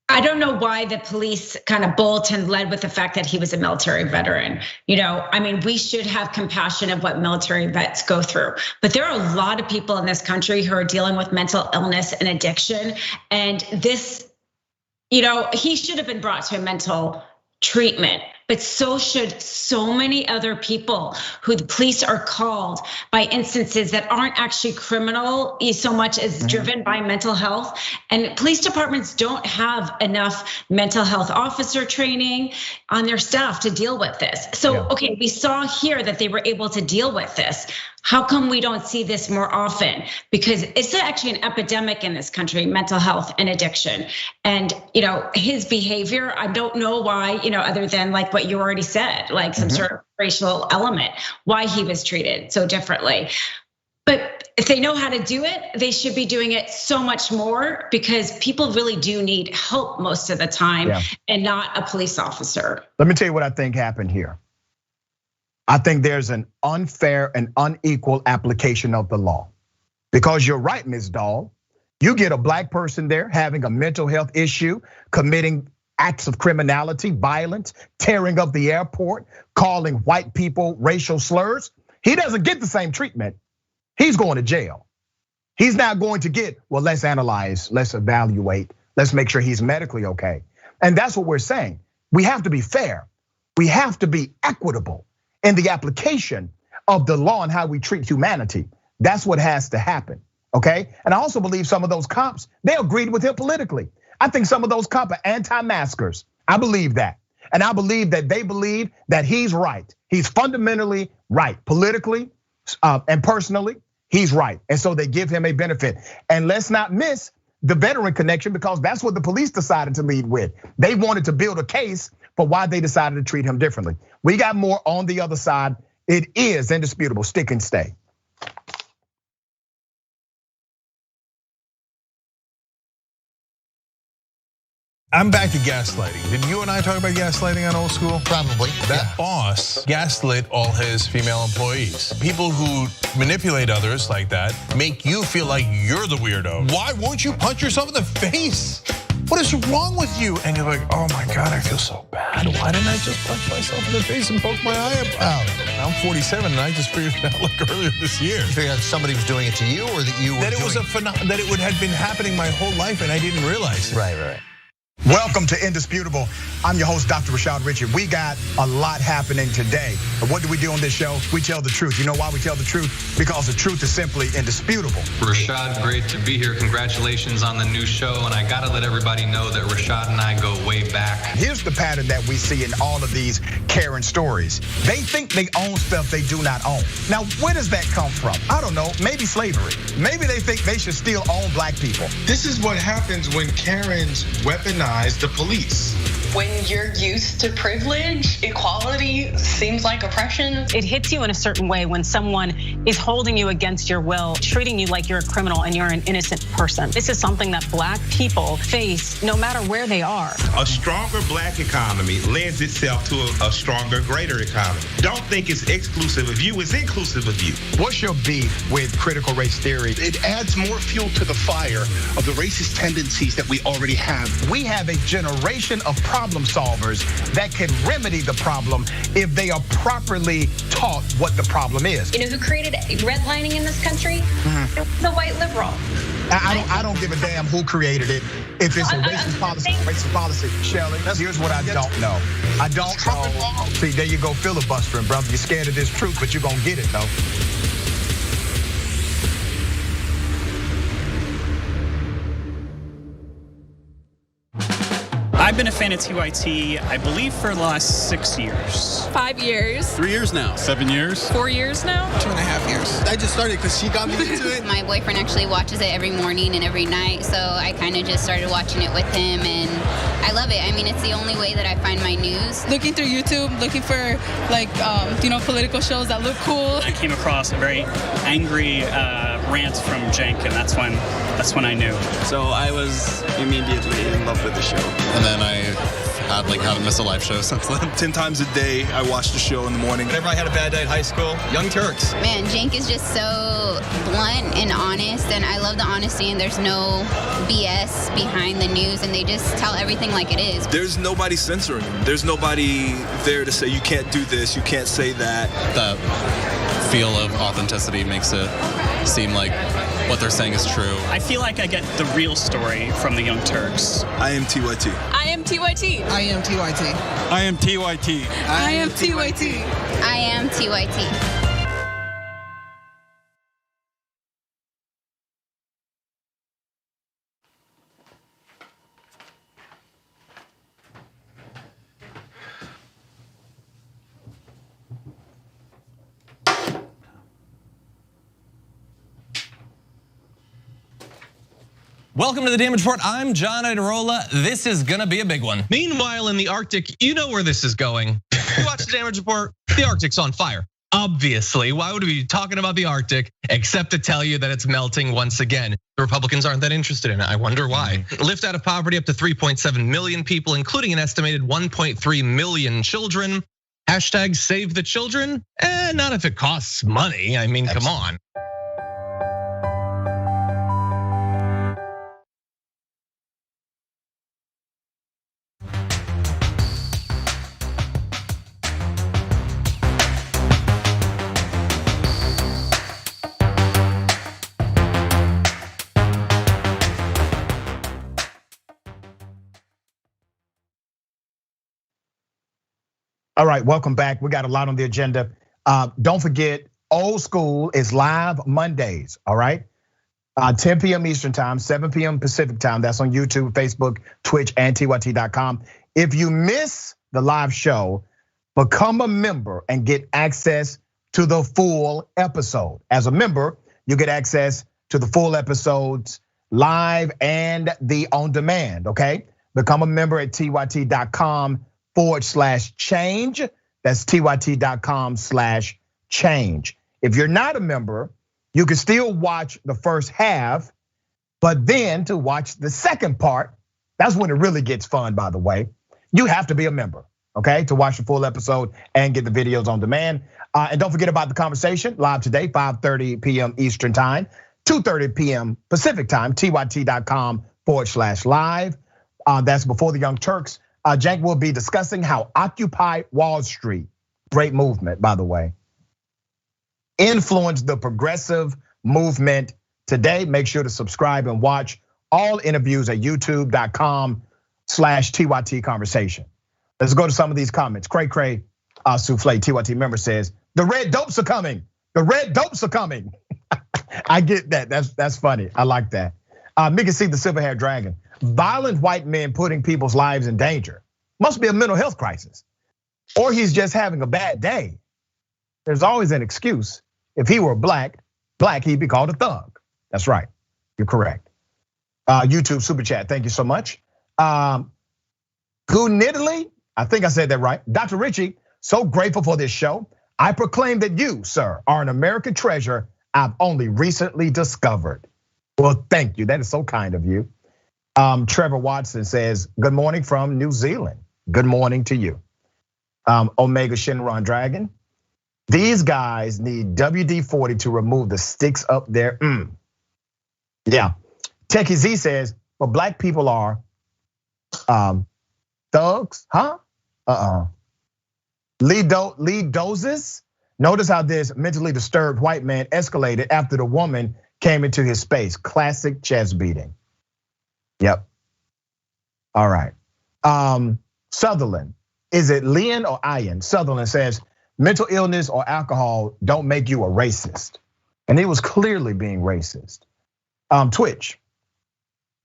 I don't know why the police kind of bulletin led with the fact that he was a military veteran. I mean, we should have compassion of what military vets go through. But there are a lot of people in this country who are dealing with mental illness and addiction. And this, he should have been brought to a mental treatment. But so should so many other people who the police are called by instances that aren't actually criminal so much as driven by mental health. And police departments don't have enough mental health officer training on their staff to deal with this. So, okay, we saw here that they were able to deal with this. How come we don't see this more often? Because it's actually an epidemic in this country, mental health and addiction. And his behavior, I don't know why, other than like what you already said, like some sort of racial element, why he was treated so differently. But if they know how to do it, they should be doing it so much more, because people really do need help most of the time and not a police officer. Let me tell you what I think happened here. I think there's an unfair and unequal application of the law. Because you're right, Ms. Doll. You get a black person there having a mental health issue, committing acts of criminality, violence, tearing up the airport, calling white people racial slurs. He doesn't get the same treatment. He's going to jail. He's not going to get, well, let's analyze, let's evaluate, let's make sure he's medically okay. And that's what we're saying. We have to be fair. We have to be equitable in the application of the law and how we treat humanity. That's what has to happen, okay? And I also believe some of those cops, they agreed with him politically. I think some of those cops are anti-maskers. I believe that. And I believe that they believe that he's right. He's fundamentally right, politically and personally, he's right. And so they give him a benefit. And let's not miss the veteran connection, because that's what the police decided to lead with. They wanted to build a case for why they decided to treat him differently. We got more on the other side. It is indisputable, stick and stay. I'm back to gaslighting. Did you and I talk about gaslighting on Old School? Probably. That boss gaslit all his female employees. People who manipulate others like that make you feel like you're the weirdo. Why won't you punch yourself in the face? What is wrong with you? And you're like, oh my God, I feel so bad. Why didn't I just punch myself in the face and poke my eye out? I'm 47 and I just figured it out like earlier this year. You figured out somebody was doing it to you, or that you were that it was that it would have been happening my whole life and I didn't realize it. Right. Welcome to Indisputable. I'm your host, Dr. Rashad Richey. We got a lot happening today. But what do we do on this show? We tell the truth. You know why we tell the truth? Because the truth is simply indisputable. Rashad, great to be here. Congratulations on the new show. And I gotta let everybody know that Rashad and I go way back. Here's the pattern that we see in all of these Karen stories. They think they own stuff they do not own. Now, where does that come from? I don't know, maybe slavery. Maybe they think they should still own black people. This is what happens when Karens weaponize the police. When you're used to privilege, equality seems like oppression. It hits you in a certain way when someone is holding you against your will, treating you like you're a criminal and you're an innocent person. This is something that black people face no matter where they are. A stronger black economy lends itself to a stronger, greater economy. Don't think it's exclusive of you, it's inclusive of you. What's your beef with critical race theory? It adds more fuel to the fire of the racist tendencies that we already have. We have a generation of problem solvers that can remedy the problem if they are properly taught what the problem is. You know who created redlining in this country? It was a white liberal. I don't give a damn who created it. If it's a racist policy, Shelley, here's what I don't know. I don't know. See, there you go filibustering, brother. You're scared of this truth, but you're gonna get it though. I've been a fan of TYT, I believe, for the last 6 years. 5 years. 3 years now. 7 years. 4 years now. 2.5 years. I just started because she got me into it. My boyfriend actually watches it every morning and every night, so I kind of just started watching it with him, and I love it. I mean, it's the only way that I find my news. Looking through YouTube, looking for political shows that look cool. I came across a very angry rant from Cenk, and that's when I knew. So I was immediately in love with the show. And then I haven't missed a live show since then. 10 times a day, I watched the show in the morning. Whenever I had a bad day at high school, Young Turks. Man, Cenk is just so blunt and honest, and I love the honesty, and there's no BS behind the news, and they just tell everything like it is. There's nobody censoring him. There's nobody there to say you can't do this, you can't say that. That feel of authenticity makes it seem like what they're saying is true. I feel like I get the real story from the Young Turks. I am TYT. I am TYT. I am TYT. I am TYT. I am TYT. I am TYT. Welcome to the Damage Report. I'm John Idarola. This is gonna be a big one. Meanwhile, in the Arctic, you know where this is going. You watch the Damage Report, the Arctic's on fire. Obviously, why would we be talking about the Arctic except to tell you that it's melting once again? The Republicans aren't that interested in it. I wonder why. Lift out of poverty up to 3.7 million people, including an estimated 1.3 million children. Hashtag save the children? Not if it costs money. I mean, come on. All right, welcome back. We got a lot on the agenda. Don't forget, Old School is live Mondays, all right? 10 p.m. Eastern time, 7 p.m. Pacific time. That's on YouTube, Facebook, Twitch, and TYT.com. If you miss the live show, become a member and get access to the full episode. As a member, you get access to the full episodes live and the on demand, okay? Become a member at tyt.com/change. That's tyt.com/change. If you're not a member, you can still watch the first half, but then to watch the second part, that's when it really gets fun, by the way. You have to be a member, okay, to watch the full episode and get the videos on demand. And don't forget about the conversation live today, 5:30 p.m. Eastern time, 2:30 p.m. Pacific time, tyt.com/live. That's before the Young Turks. Cenk will be discussing how Occupy Wall Street, great movement, by the way, influenced the progressive movement today. Make sure to subscribe and watch all interviews at youtube.com/TYT conversation. Let's go to some of these comments. Cray Souffle, TYT member says, the red dopes are coming. The red dopes are coming. I get that, that's funny, I like that. Mickey C, the silver haired dragon. Violent white men putting people's lives in danger. Must be a mental health crisis. Or he's just having a bad day. There's always an excuse. If he were black, he'd be called a thug. That's right, you're correct. YouTube super chat, thank you so much. Goonidley, I think I said that right. Dr. Richie, so grateful for this show. I proclaim that you, sir, are an American treasure I've only recently discovered. Well, thank you, that is so kind of you. Trevor Watson says, good morning from New Zealand. Good morning to you. Omega Shinron Dragon. These guys need WD-40 to remove the sticks up there. Yeah. Techie Z says, but black people are thugs, huh? Lead doses. Notice how this mentally disturbed white man escalated after the woman came into his space. Classic chest beating. Yep. All right. Sutherland, is it Leon or Ian? Sutherland says, mental illness or alcohol don't make you a racist. And he was clearly being racist. Twitch,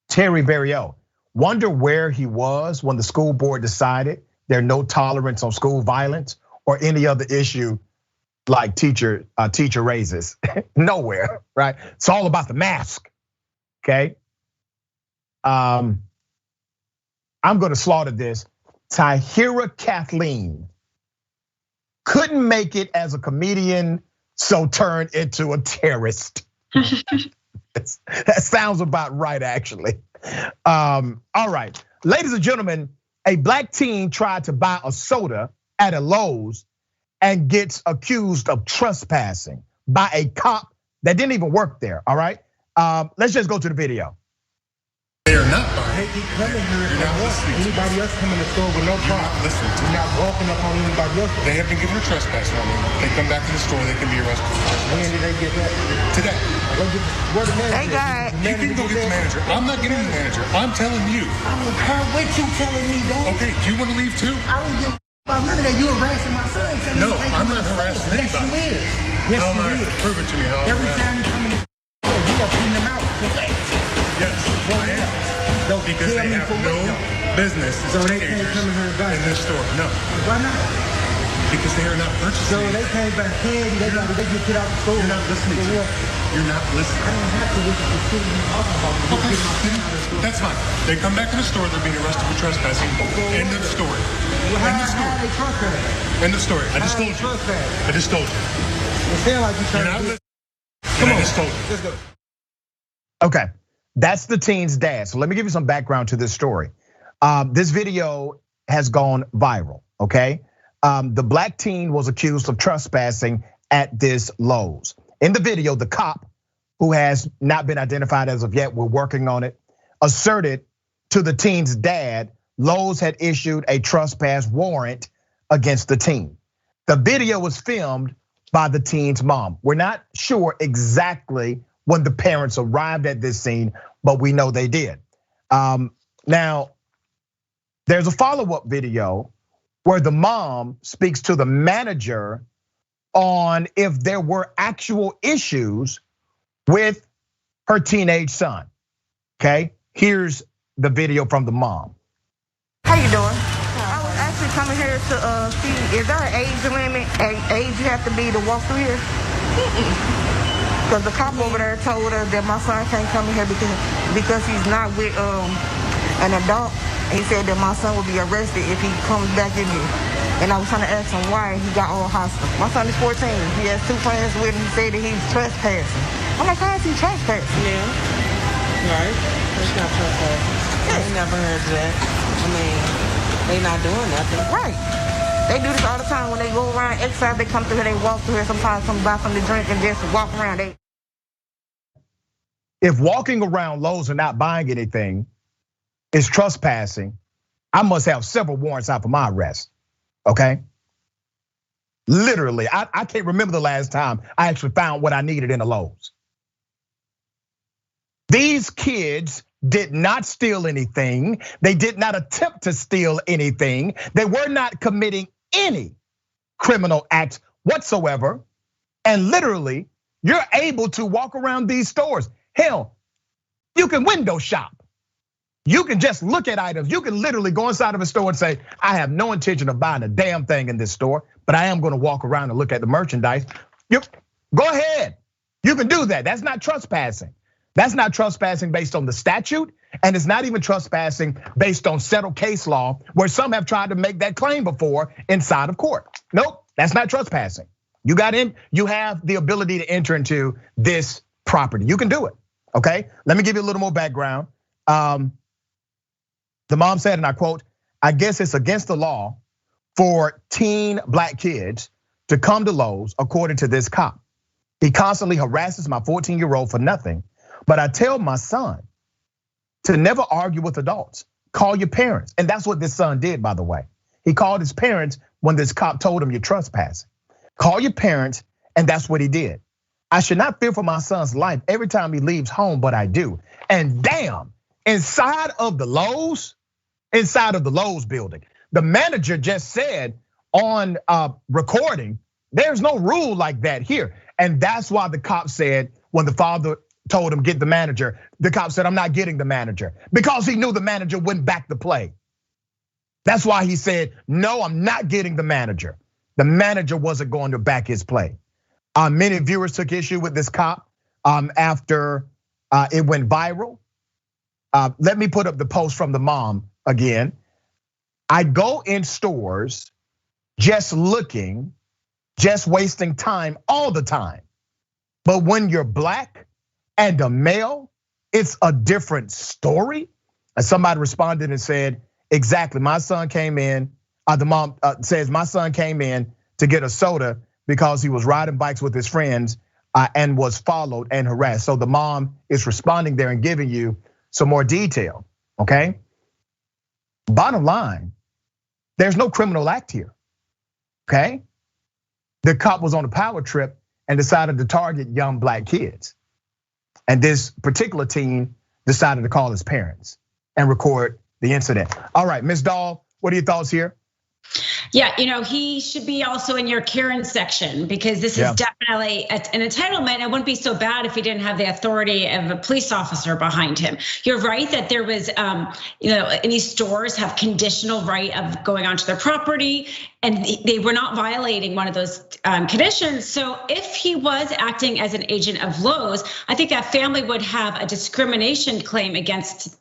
Terry Barrio, wonder where he was when the school board decided there's no tolerance on school violence or any other issue like teacher raises. Nowhere, right? It's all about the mask, okay? I'm gonna slaughter this. Tahira Kathleen couldn't make it as a comedian, so turned into a terrorist. That sounds about right, actually. All right, ladies and gentlemen, a black teen tried to buy a soda at a Lowe's and gets accused of trespassing by a cop that didn't even work there, all right? Let's just go to the video. They're not buying. Hey, keep coming here. You're not listening. Anybody else come in the store with no problem. Listen, you're not walking up on anybody else. They have been given a trespass warning. They come back to the store, they can be arrested. When did they get that? Today. Where the manager? Hey, guys. You can go get the manager. I'm not getting the manager. I'm telling you. What you telling me, dog? Okay, do you want to leave too? I don't give about none of that. You harassing my son. No, I'm not harassing anybody. Yes, you is. Yes, how am you I? is. Prove it to me. How every time you come in, you are putting them out. Yes, I am. Because they have no business as teenagers in this store. No. Why not? Because they are not purchasing. So they came back candy. They got to get put out the store. You're not listening to me. You're not listening. I don't have to listen to shit you talking about. Okay, that's fine. They come back in the store. They're being arrested for trespassing. End of story. How are they trespassing? End of story. I just told you. I just told you. It sounds like you're trying to. Come on. I just told you. Let's go. Okay. That's the teen's dad. So let me give you some background to this story. This video has gone viral, okay? The black teen was accused of trespassing at this Lowe's. In the video, the cop, who has not been identified as of yet, we're working on it, asserted to the teen's dad, Lowe's had issued a trespass warrant against the teen. The video was filmed by the teen's mom. We're not sure exactly when the parents arrived at this scene, but we know they did. Now, there's a follow-up video where the mom speaks to the manager on if there were actual issues with her teenage son, okay? Here's the video from the mom. How you doing? I was actually coming here to see, is there an age limit, age you have to be to walk through here? Because the cop over there told us that my son can't come in here because he's not with an adult. He said that my son will be arrested if he comes back in here. And I was trying to ask him why he got all hostile. My son is 14. He has 2 friends with him. He said that he's trespassing. I'm like, how is he trespassing? Yeah, right. It's not trespassing. I ain't never heard of that. I mean, they not doing nothing. Right. They do this all the time when they go around exercise. They come through here, they walk through here. Sometimes come buy something to drink and just walk around. If walking around Lowe's and not buying anything is trespassing, I must have several warrants out for my arrest, okay? Literally, I can't remember the last time I actually found what I needed in a Lowe's. These kids did not steal anything. They did not attempt to steal anything. They were not committing any criminal acts whatsoever. And literally, you're able to walk around these stores. Hell, you can window shop. You can just look at items. You can literally go inside of a store and say, I have no intention of buying a damn thing in this store, but I am gonna walk around and look at the merchandise. Go ahead, you can do that. That's not trespassing. That's not trespassing based on the statute, and it's not even trespassing based on settled case law, where some have tried to make that claim before inside of court. Nope, that's not trespassing. You have the ability to enter into this property. You can do it, okay? Let me give you a little more background. The mom said, and I quote, I guess it's against the law for teen black kids to come to Lowe's, according to this cop. He constantly harasses my 14-year-old for nothing. But I tell my son to never argue with adults. Call your parents. And that's what this son did, by the way. He called his parents when this cop told him you're trespassing. Call your parents, and that's what he did. I should not fear for my son's life every time he leaves home, but I do. And damn, inside of the Lowe's building, the manager just said on recording, there's no rule like that here. And that's why the cop said, when the father told him get the manager, the cop said, I'm not getting the manager, because he knew the manager wouldn't back the play. That's why he said, no, I'm not getting the manager. The manager wasn't going to back his play. Many viewers took issue with this cop after it went viral. Let me put up the post from the mom again. I go in stores just looking, just wasting time all the time. But when you're black and a male, it's a different story. And somebody responded and said, exactly, my son came in, the mom says my son came in to get a soda because he was riding bikes with his friends and was followed and harassed. So the mom is responding there and giving you some more detail, okay? Bottom line, there's no criminal act here, okay? The cop was on a power trip and decided to target young black kids. And this particular teen decided to call his parents and record the incident. All right, Ms. Doll, what are your thoughts here? Yeah, he should be also in your Karen section, because this is definitely an entitlement. It wouldn't be so bad if he didn't have the authority of a police officer behind him. You're right that there was, any stores have conditional right of going onto their property, and they were not violating one of those conditions. So if he was acting as an agent of Lowe's, I think that family would have a discrimination claim against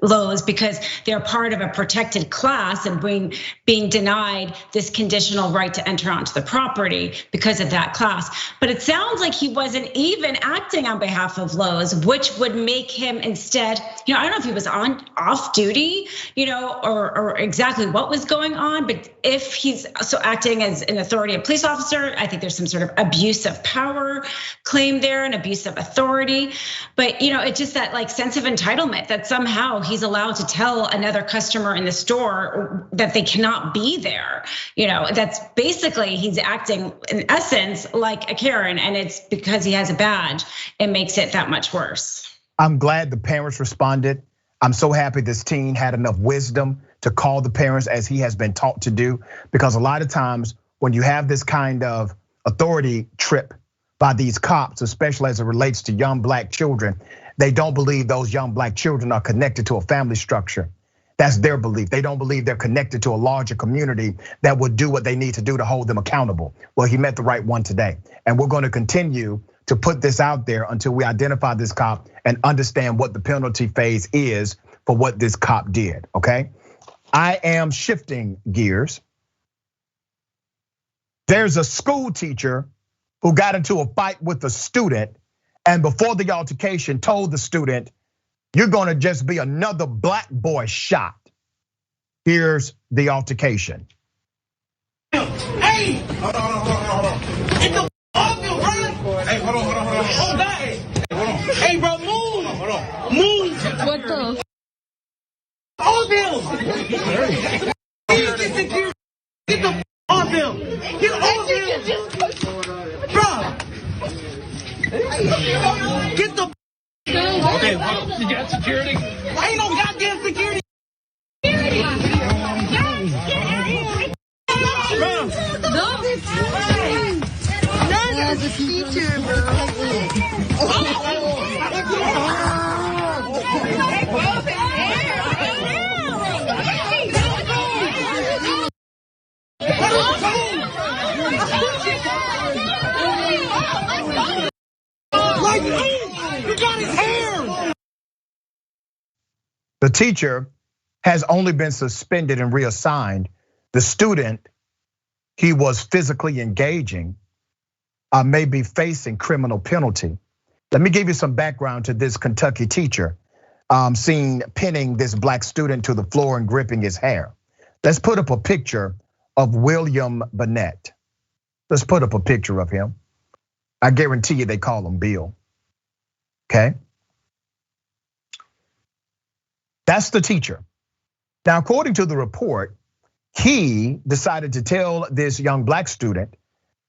Lowe's because they're part of a protected class and being denied this conditional right to enter onto the property because of that class. But it sounds like he wasn't even acting on behalf of Lowe's, which would make him instead, I don't know if he was off duty, or exactly what was going on, but if he's so acting as an authority, a police officer, I think there's some sort of abuse of power claim there, and abuse of authority. But it's just that like sense of entitlement that somehow he's allowed to tell another customer in the store that they cannot be there. That's basically he's acting in essence like a Karen, and it's because he has a badge, it makes it that much worse. I'm glad the parents responded. I'm so happy this teen had enough wisdom to call the parents as he has been taught to do, because a lot of times when you have this kind of authority trip by these cops, especially as it relates to young black children, they don't believe those young black children are connected to a family structure. That's their belief. They don't believe they're connected to a larger community that would do what they need to do to hold them accountable. Well, he met the right one today. And we're going to continue to put this out there until we identify this cop and understand what the penalty phase is for what this cop did, okay? I am shifting gears. There's a school teacher who got into a fight with a student, and before the altercation told the student, you're gonna just be another black boy shot. Here's the altercation. Hey! Hold on. Get the off bro! Hey, hold on. Hold back! Hold on. Hey, bro, move! Hold on. Move! What the? Off him! Get the off him! Get off him! Bro! Get the okay, hold on. You got security? Ain't no goddamn security. That's a teacher, You got his hair. The teacher has only been suspended and reassigned. The student he was physically engaging may be facing criminal penalty. Let me give you some background to this Kentucky teacher seen pinning this black student to the floor and gripping his hair. Let's put up a picture of William Burnett. Let's put up a picture of him. I guarantee you they call him Bill, okay? That's the teacher. Now, according to the report, he decided to tell this young black student,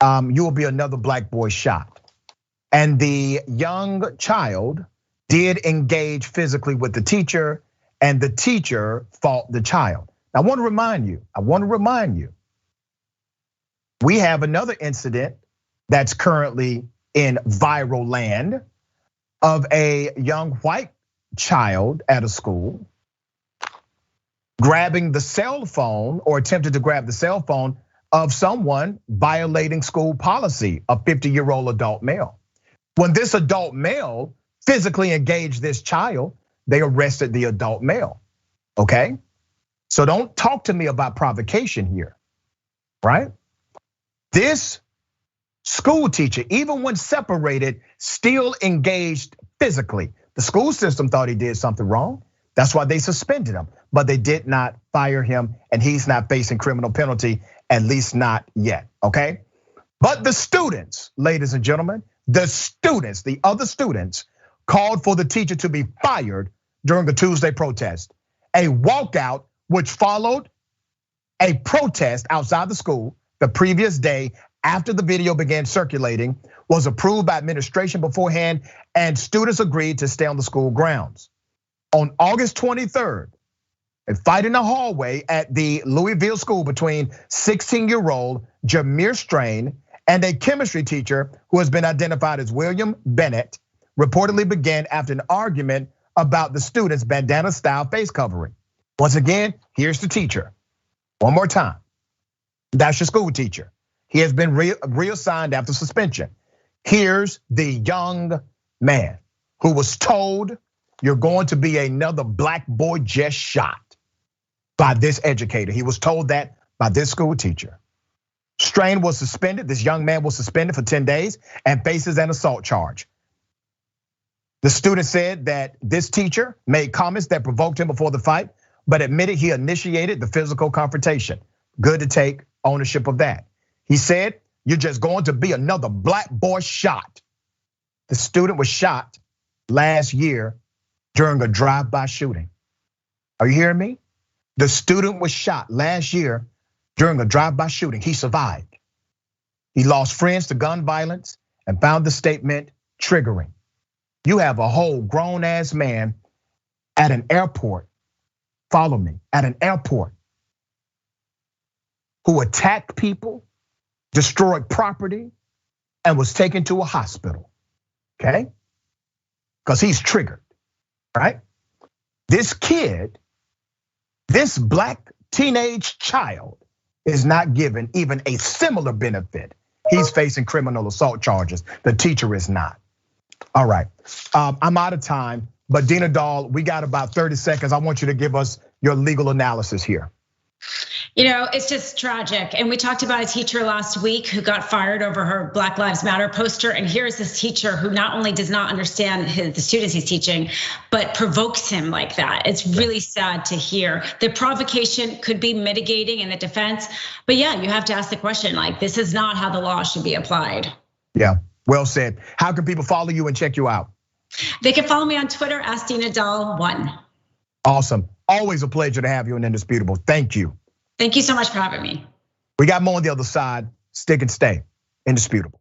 you will be another black boy shot. And the young child did engage physically with the teacher, and the teacher fought the child. I want to remind you, we have another incident that's currently in viral land of a young white child at a school grabbing the cell phone or attempted to grab the cell phone of someone violating school policy, a 50-year-old adult male. When this adult male physically engaged this child, they arrested the adult male, okay? So don't talk to me about provocation here, right? This school teacher, even when separated, still engaged physically. The school system thought he did something wrong. That's why they suspended him, but they did not fire him, and he's not facing criminal penalty, at least not yet, okay? But the students, ladies and gentlemen, the other students called for the teacher to be fired during a Tuesday protest. A walkout which followed a protest outside the school the previous day after the video began circulating was approved by administration beforehand, and students agreed to stay on the school grounds. On August 23rd, a fight in the hallway at the Louisville school between 16-year-old Jameer Strain and a chemistry teacher who has been identified as William Bennett reportedly began after an argument about the student's bandana-style face covering. Once again, here's the teacher. One more time. That's your school teacher. He has been reassigned after suspension. Here's the young man who was told, you're going to be another black boy just shot by this educator. He was told that by this school teacher. Strain was suspended. This young man was suspended for 10 days and faces an assault charge. The student said that this teacher made comments that provoked him before the fight, but admitted he initiated the physical confrontation. Good to take ownership of that. He said, you're just going to be another black boy shot. The student was shot last year during a drive-by shooting. Are you hearing me? The student was shot last year during a drive-by shooting. He survived. He lost friends to gun violence and found the statement triggering. You have a whole grown-ass man at an airport, follow me, at an airport, who attacked people, destroyed property, and was taken to a hospital, okay? Because he's triggered, right? This kid, this black teenage child is not given even a similar benefit. He's facing criminal assault charges. The teacher is not. All right, I'm out of time, but Dina Doll, we got about 30 seconds. I want you to give us your legal analysis here. You know, it's just tragic. And we talked about a teacher last week who got fired over her Black Lives Matter poster. And here's this teacher who not only does not understand the students he's teaching, but provokes him like that. It's really sad to hear. The provocation could be mitigating in the defense. But yeah, you have to ask the question, like, this is not how the law should be applied. Yeah, well said. How can people follow you and check you out? They can follow me on Twitter, @DinaDoll1. Awesome. Always a pleasure to have you on Indisputable. Thank you. Thank you so much for having me. We got more on the other side. Stick and stay. Indisputable.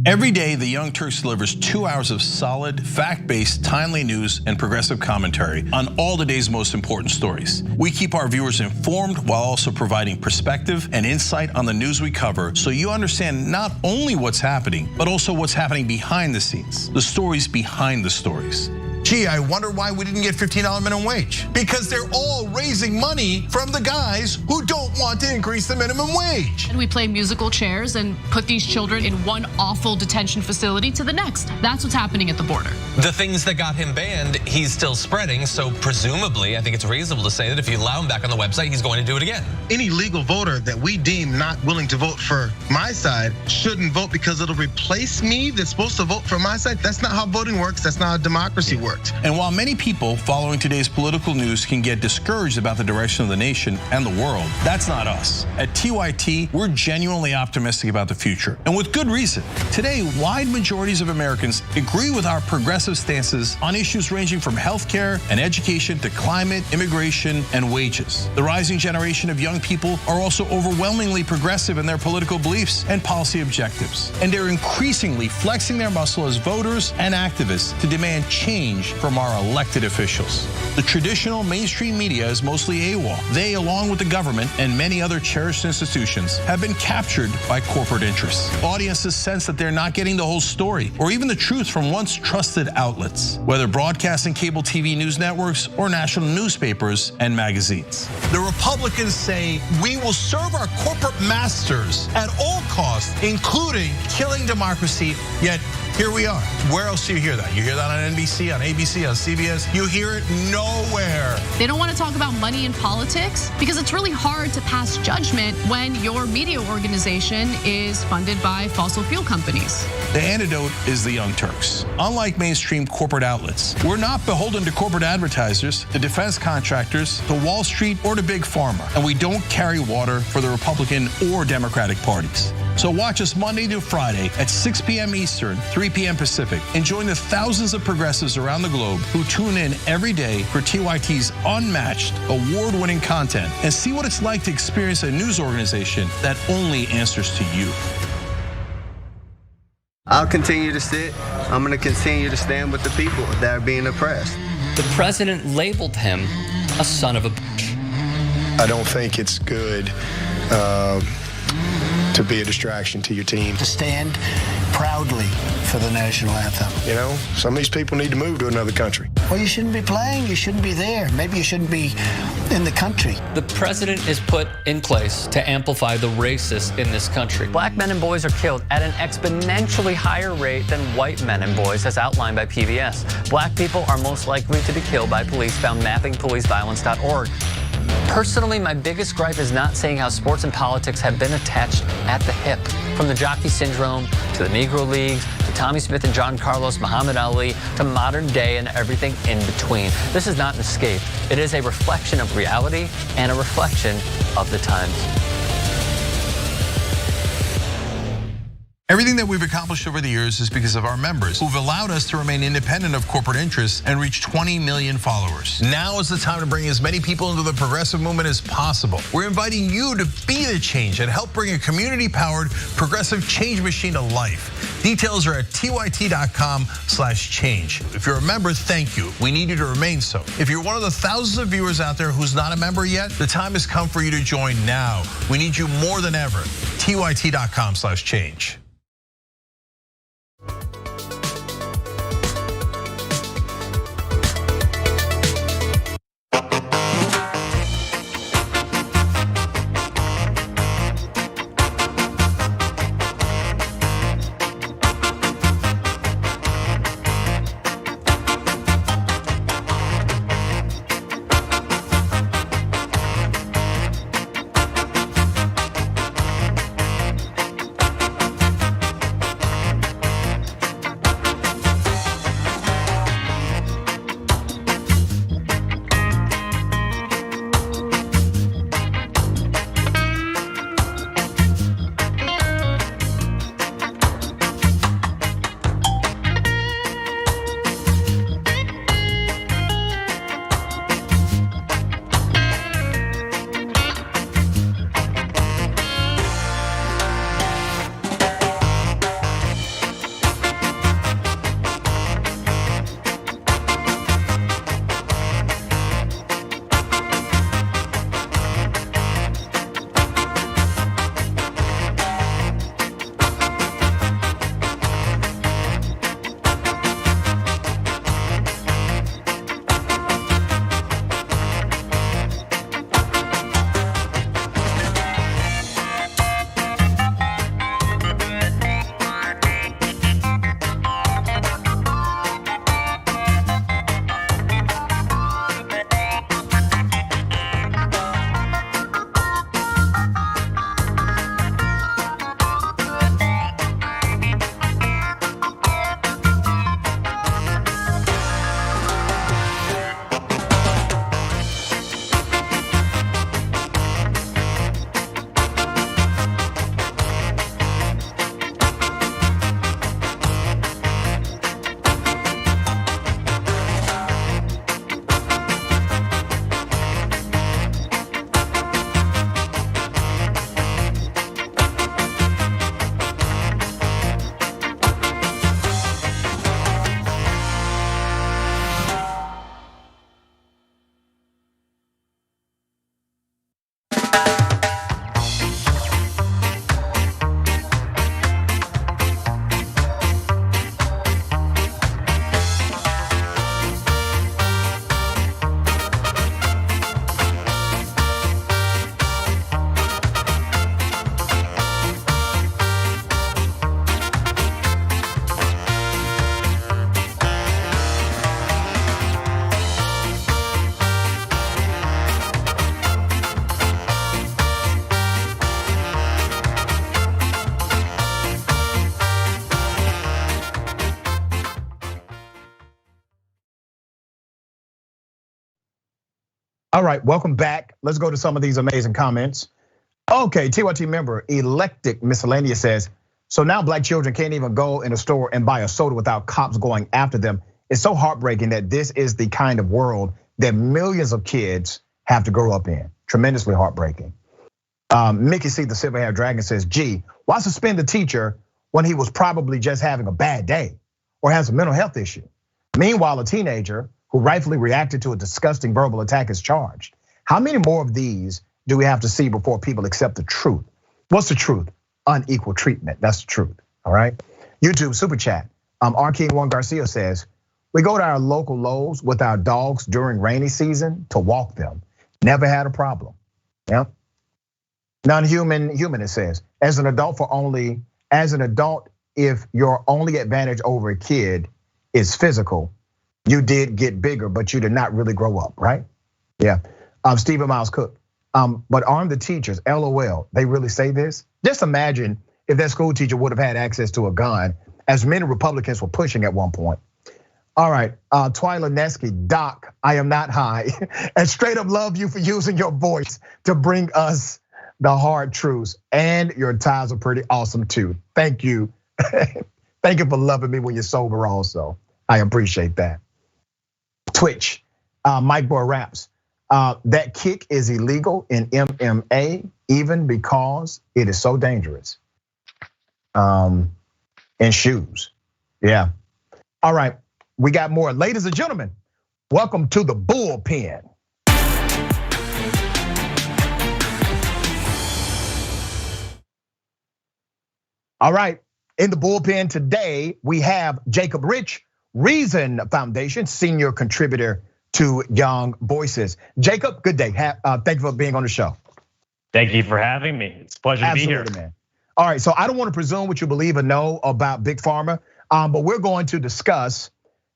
Every day, the Young Turks delivers 2 hours of solid, fact-based, timely news and progressive commentary on all the day's most important stories. We keep our viewers informed while also providing perspective and insight on the news we cover, so you understand not only what's happening, but also what's happening behind the scenes, the stories behind the stories. Gee, I wonder why we didn't get $15 minimum wage. Because they're all raising money from the guys who don't want to increase the minimum wage. And we play musical chairs and put these children in one awful detention facility to the next. That's what's happening at the border. The things that got him banned, he's still spreading. So presumably, I think it's reasonable to say that if you allow him back on the website, he's going to do it again. Any legal voter that we deem not willing to vote for my side shouldn't vote because it'll replace me that's supposed to vote for my side. That's not how voting works. That's not how democracy works. report. And while many people following today's political news can get discouraged about the direction of the nation and the world, that's not us. At TYT, we're genuinely optimistic about the future, and with good reason. Today, wide majorities of Americans agree with our progressive stances on issues ranging from healthcare and education to climate, immigration, and wages. The rising generation of young people are also overwhelmingly progressive in their political beliefs and policy objectives, and they're increasingly flexing their muscle as voters and activists to demand change from our elected officials. The traditional mainstream media is mostly AWOL. They, along with the government and many other cherished institutions, have been captured by corporate interests. Audiences sense that they're not getting the whole story or even the truth from once trusted outlets, whether broadcasting cable TV news networks or national newspapers and magazines. The Republicans say we will serve our corporate masters at all costs, including killing democracy, yet here we are. Where else do you hear that? You hear that on NBC, on ABC, on CBS? You hear it nowhere. They don't want to talk about money in politics because it's really hard to pass judgment when your media organization is funded by fossil fuel companies. The antidote is the Young Turks. Unlike mainstream corporate outlets, we're not beholden to corporate advertisers, to defense contractors, to Wall Street, or to Big Pharma. And we don't carry water for the Republican or Democratic parties. So watch us Monday through Friday at 6 p.m. Eastern, 3 p.m. Pacific, and join the thousands of progressives around the globe who tune in every day for TYT's unmatched, award-winning content and see what it's like to experience a news organization that only answers to you. I'll continue to sit. I'm going to continue to stand with the people that are being oppressed. The president labeled him a son of a bitch. I don't think it's good to be a distraction to your team. To stand proudly for the national anthem. You know, some of these people need to move to another country. Well, you shouldn't be playing, you shouldn't be there. Maybe you shouldn't be in the country. The president is put in place to amplify the racists in this country. Black men and boys are killed at an exponentially higher rate than white men and boys, as outlined by PBS. Black people are most likely to be killed by police, found mappingpoliceviolence.org. Personally, my biggest gripe is not seeing how sports and politics have been attached at the hip. From the jockey syndrome, to the Negro Leagues, to Tommy Smith and John Carlos, Muhammad Ali, to modern day and everything in between. This is not an escape. It is a reflection of reality and a reflection of the times. Everything that we've accomplished over the years is because of our members who've allowed us to remain independent of corporate interests and reach 20 million followers. Now is the time to bring as many people into the progressive movement as possible. We're inviting you to be the change and help bring a community-powered progressive change machine to life. Details are at tyt.com/change. If you're a member, thank you. We need you to remain so. If you're one of the thousands of viewers out there who's not a member yet, the time has come for you to join now. We need you more than ever. tyt.com/change. All right, welcome back. Let's go to some of these amazing comments. Okay, TYT member, Electric Miscellaneous says, so now black children can't even go in a store and buy a soda without cops going after them. It's so heartbreaking that this is the kind of world that millions of kids have to grow up in. Tremendously heartbreaking. Mickey C, the silver-haired dragon says, gee, why suspend the teacher when he was probably just having a bad day or has a mental health issue? Meanwhile, a teenager who rightfully reacted to a disgusting verbal attack is charged. How many more of these do we have to see before people accept the truth? What's the truth? Unequal treatment, that's the truth, all right? YouTube super chat, R King Juan Garcia says, we go to our local Lowe's with our dogs during rainy season to walk them. Never had a problem, yeah? Non-human humanist says, as an adult, if your only advantage over a kid is physical, you did get bigger, but you did not really grow up, right? Yeah, Stephen Miles Cook. But arm the teachers, LOL, they really say this? Just imagine if that school teacher would have had access to a gun, as many Republicans were pushing at one point. All right, Twyla Nesky, Doc, I am not high. And straight up love you for using your voice to bring us the hard truths. And your ties are pretty awesome too. Thank you. Thank you for loving me when you're sober also. I appreciate that. Twitch, Mike Boy Raps. That kick is illegal in MMA, even because it is so dangerous. In shoes, yeah. All right, we got more. Ladies and gentlemen, welcome to the bullpen. All right, in the bullpen today, we have Jacob Rich, Reason Foundation, senior contributor to Young Voices. Jacob, good day. Thank you for being on the show. Thank you for having me. It's a pleasure to be here. Man. All right, so I don't want to presume what you believe or know about Big Pharma, but we're going to discuss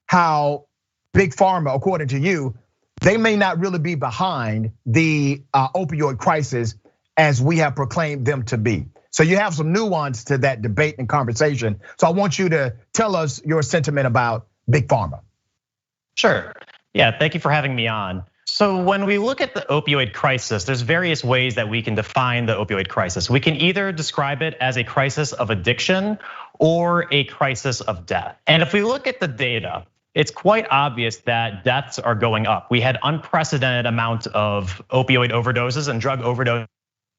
how Big Pharma, according to you, they may not really be behind the opioid crisis as we have proclaimed them to be. So you have some nuance to that debate and conversation. So I want you to tell us your sentiment about Big Pharma. Sure. Yeah, thank you for having me on. So when we look at the opioid crisis, there's various ways that we can define the opioid crisis. We can either describe it as a crisis of addiction or a crisis of death. And if we look at the data, it's quite obvious that deaths are going up. We had unprecedented amount of opioid overdoses and drug overdoses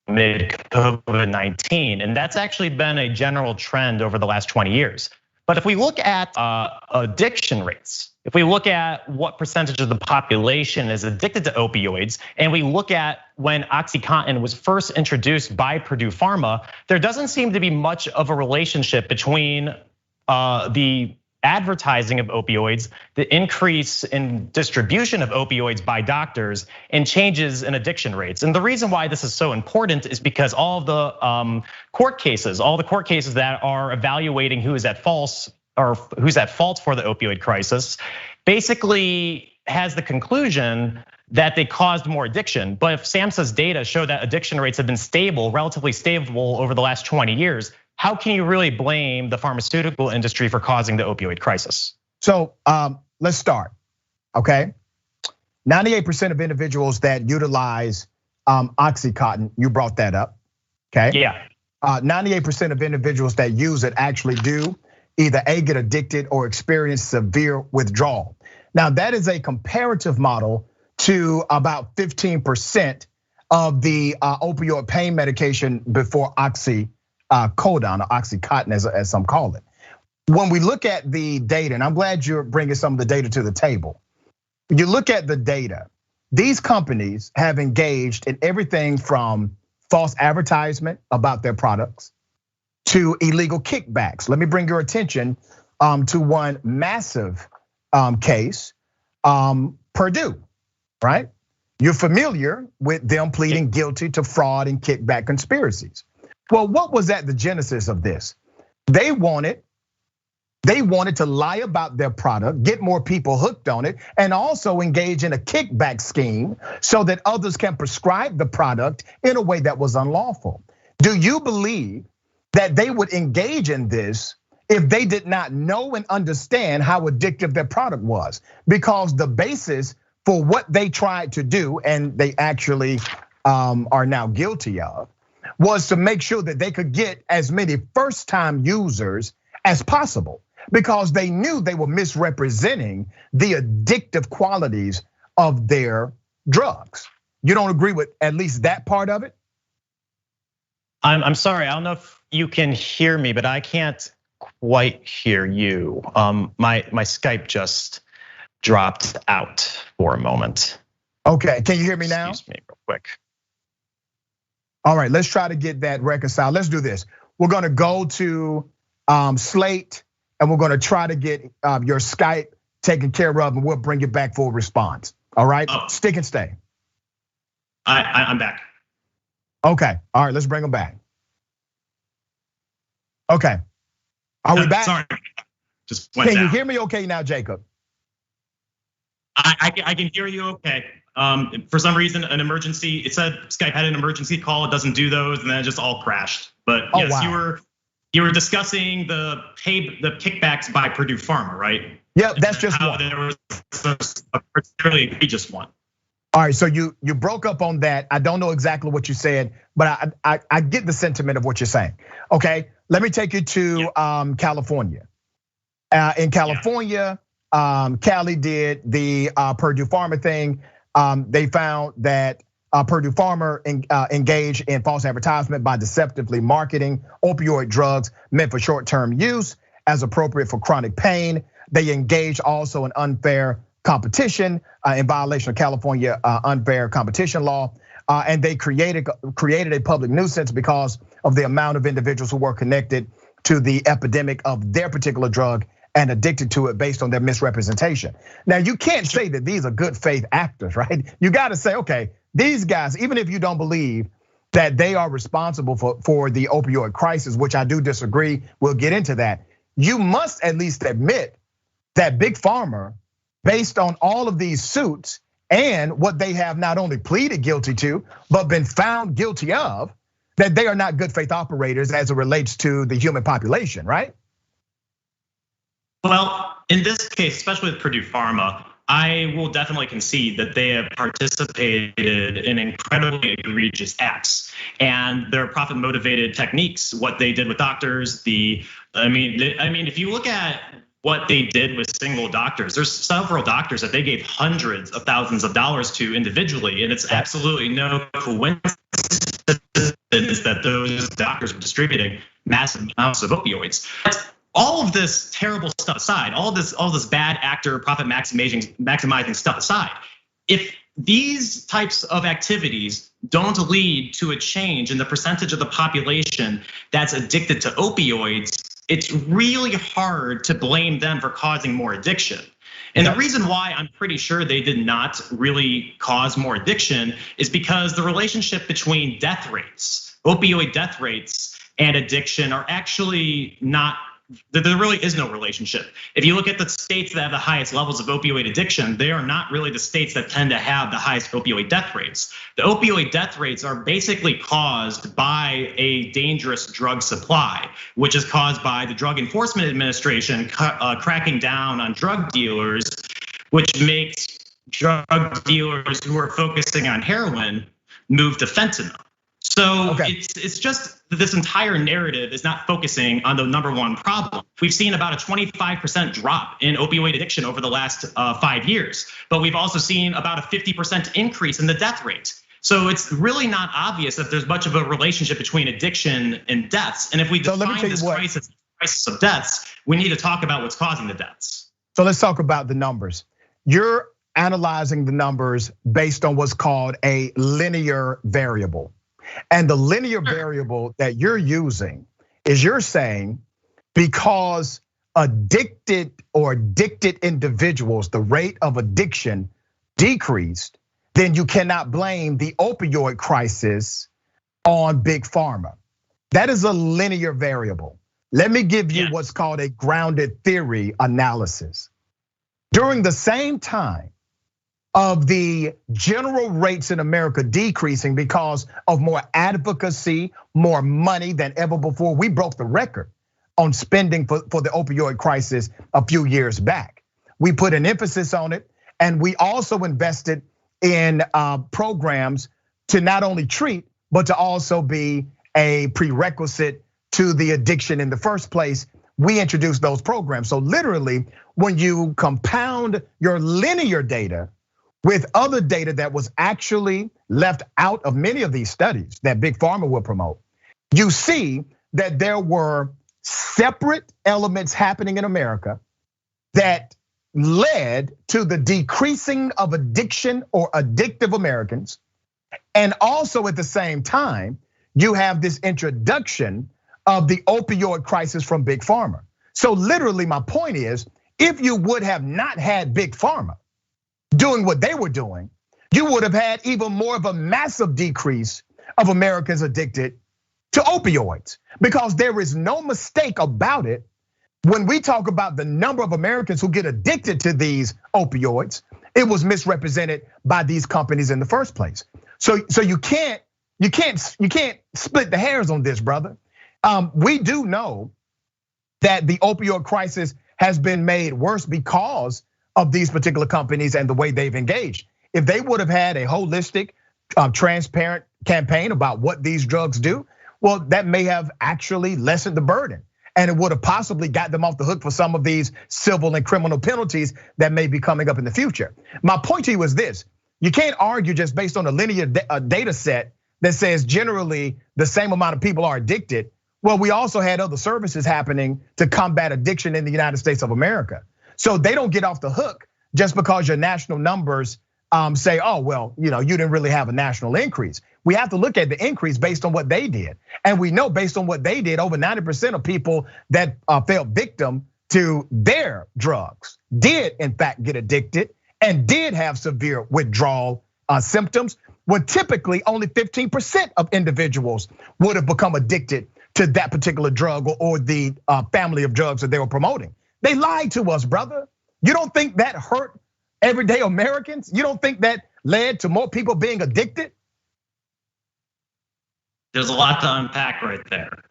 amid COVID-19, and that's actually been a general trend over the last 20 years. But if we look at addiction rates, if we look at what percentage of the population is addicted to opioids, and we look at when OxyContin was first introduced by Purdue Pharma, there doesn't seem to be much of a relationship between the advertising of opioids, the increase in distribution of opioids by doctors, and changes in addiction rates. And the reason why this is so important is because all of the court cases that are evaluating who is at fault or who's at fault for the opioid crisis, basically has the conclusion that they caused more addiction. But if SAMHSA's data show that addiction rates have been stable, relatively stable over the last 20 years, how can you really blame the pharmaceutical industry for causing the opioid crisis? So let's start, okay? 98% of individuals that utilize OxyContin, you brought that up, okay? Yeah. 98% of individuals that use it actually do either A, get addicted or experience severe withdrawal. Now that is a comparative model to about 15% of the opioid pain medication before oxycodone or OxyContin as some call it. When we look at the data, and I'm glad you're bringing some of the data to the table. You look at the data, these companies have engaged in everything from false advertisement about their products to illegal kickbacks. Let me bring your attention to one massive case, Purdue, right? You're familiar with them pleading guilty to fraud and kickback conspiracies. Well, what was at the genesis of this? They wanted to lie about their product, get more people hooked on it, and also engage in a kickback scheme so that others can prescribe the product in a way that was unlawful. Do you believe that they would engage in this if they did not know and understand how addictive their product was? Because the basis for what they tried to do, and they actually are now guilty of, was to make sure that they could get as many first-time users as possible, because they knew they were misrepresenting the addictive qualities of their drugs. You don't agree with at least that part of it? I'm sorry, I don't know if you can hear me, but I can't quite hear you. My Skype just dropped out for a moment. Okay, can you hear me now? Excuse me real quick. All right, let's try to get that reconciled. Let's do this. We're gonna go to Slate, and we're gonna try to get your Skype taken care of, and we'll bring you back for a response. All right, stick and stay. I'm back. Okay, all right, let's bring them back. Okay, are we back? Sorry, just went Can down. you hear me okay now, Jacob? I can hear you okay. For some reason, an emergency, it said Skype had an emergency call, it doesn't do those, and then it just all crashed. But yes, wow. you were discussing the kickbacks by Purdue Pharma, right? Yep, that's just one. There was a particularly egregious one. All right, so you broke up on that. I don't know exactly what you said, but I get the sentiment of what you're saying. Okay, let me take you to California. In California, Cali did the Purdue Pharma thing. They found that Purdue Pharma engaged in false advertisement by deceptively marketing opioid drugs meant for short-term use as appropriate for chronic pain. They engaged also in unfair competition in violation of California unfair competition law. And they created a public nuisance because of the amount of individuals who were connected to the epidemic of their particular drug and addicted to it based on their misrepresentation. Now, you can't say that these are good faith actors, right? You gotta say, okay, these guys, even if you don't believe that they are responsible for the opioid crisis, which I do disagree, we'll get into that. You must at least admit that Big Pharma, based on all of these suits and what they have not only pleaded guilty to, but been found guilty of, that they are not good faith operators as it relates to the human population, right? Well, in this case, especially with Purdue Pharma, I will definitely concede that they have participated in incredibly egregious acts, and their profit-motivated techniques, what they did with doctors, I mean, if you look at what they did with single doctors, there's several doctors that they gave hundreds of thousands of dollars to individually, and it's absolutely no coincidence that those doctors were distributing massive amounts of opioids. All of this terrible stuff aside, all this bad actor profit maximizing stuff aside, if these types of activities don't lead to a change in the percentage of the population that's addicted to opioids, it's really hard to blame them for causing more addiction. And the reason why I'm pretty sure they did not really cause more addiction is because the relationship between death rates, opioid death rates, and addiction are actually not. There really is no relationship. If you look at the states that have the highest levels of opioid addiction, they are not really the states that tend to have the highest opioid death rates. The opioid death rates are basically caused by a dangerous drug supply, which is caused by the Drug Enforcement Administration cracking down on drug dealers, which makes drug dealers who are focusing on heroin move to fentanyl. So it's just this entire narrative is not focusing on the number one problem. We've seen about a 25% drop in opioid addiction over the last 5 years, but we've also seen about a 50% increase in the death rate. So it's really not obvious that there's much of a relationship between addiction and deaths. And if we define this crisis of deaths, we need to talk about what's causing the deaths. So let's talk about the numbers. You're analyzing the numbers based on what's called a linear variable. And the linear variable that you're using is you're saying because addicted individuals, the rate of addiction decreased, then you cannot blame the opioid crisis on Big Pharma. That is a linear variable. Let me give you what's called a grounded theory analysis. During the same time of the general rates in America decreasing because of more advocacy, more money than ever before. We broke the record on spending for the opioid crisis a few years back. We put an emphasis on it, And we also invested in programs to not only treat, but to also be a prerequisite to the addiction in the first place. We introduced those programs. So literally, when you compound your linear data with other data that was actually left out of many of these studies that Big Pharma will promote, you see that there were separate elements happening in America that led to the decreasing of addiction or addictive Americans. And also at the same time, you have this introduction of the opioid crisis from Big Pharma. So literally my point is, if you would have not had Big Pharma doing what they were doing, you would have had even more of a massive decrease of Americans addicted to opioids, because there is no mistake about it. When we talk about the number of Americans who get addicted to these opioids, it was misrepresented by these companies in the first place. So you can't split the hairs on this, brother. We do know that the opioid crisis has been made worse because of these particular companies and the way they've engaged. If they would have had a holistic, transparent campaign about what these drugs do, well, that may have actually lessened the burden. And it would have possibly got them off the hook for some of these civil and criminal penalties that may be coming up in the future. My point to you is this: you can't argue just based on a linear data set that says generally the same amount of people are addicted. Well, we also had other services happening to combat addiction in the United States of America. So they don't get off the hook just because your national numbers say, oh, well, you didn't really have a national increase. We have to look at the increase based on what they did. And we know based on what they did, over 90% of people that fell victim to their drugs did in fact get addicted and did have severe withdrawal symptoms, when typically only 15% of individuals would have become addicted to that particular drug or the family of drugs that they were promoting. They lied to us, brother. You don't think that hurt everyday Americans? You don't think that led to more people being addicted? There's a lot to unpack right there.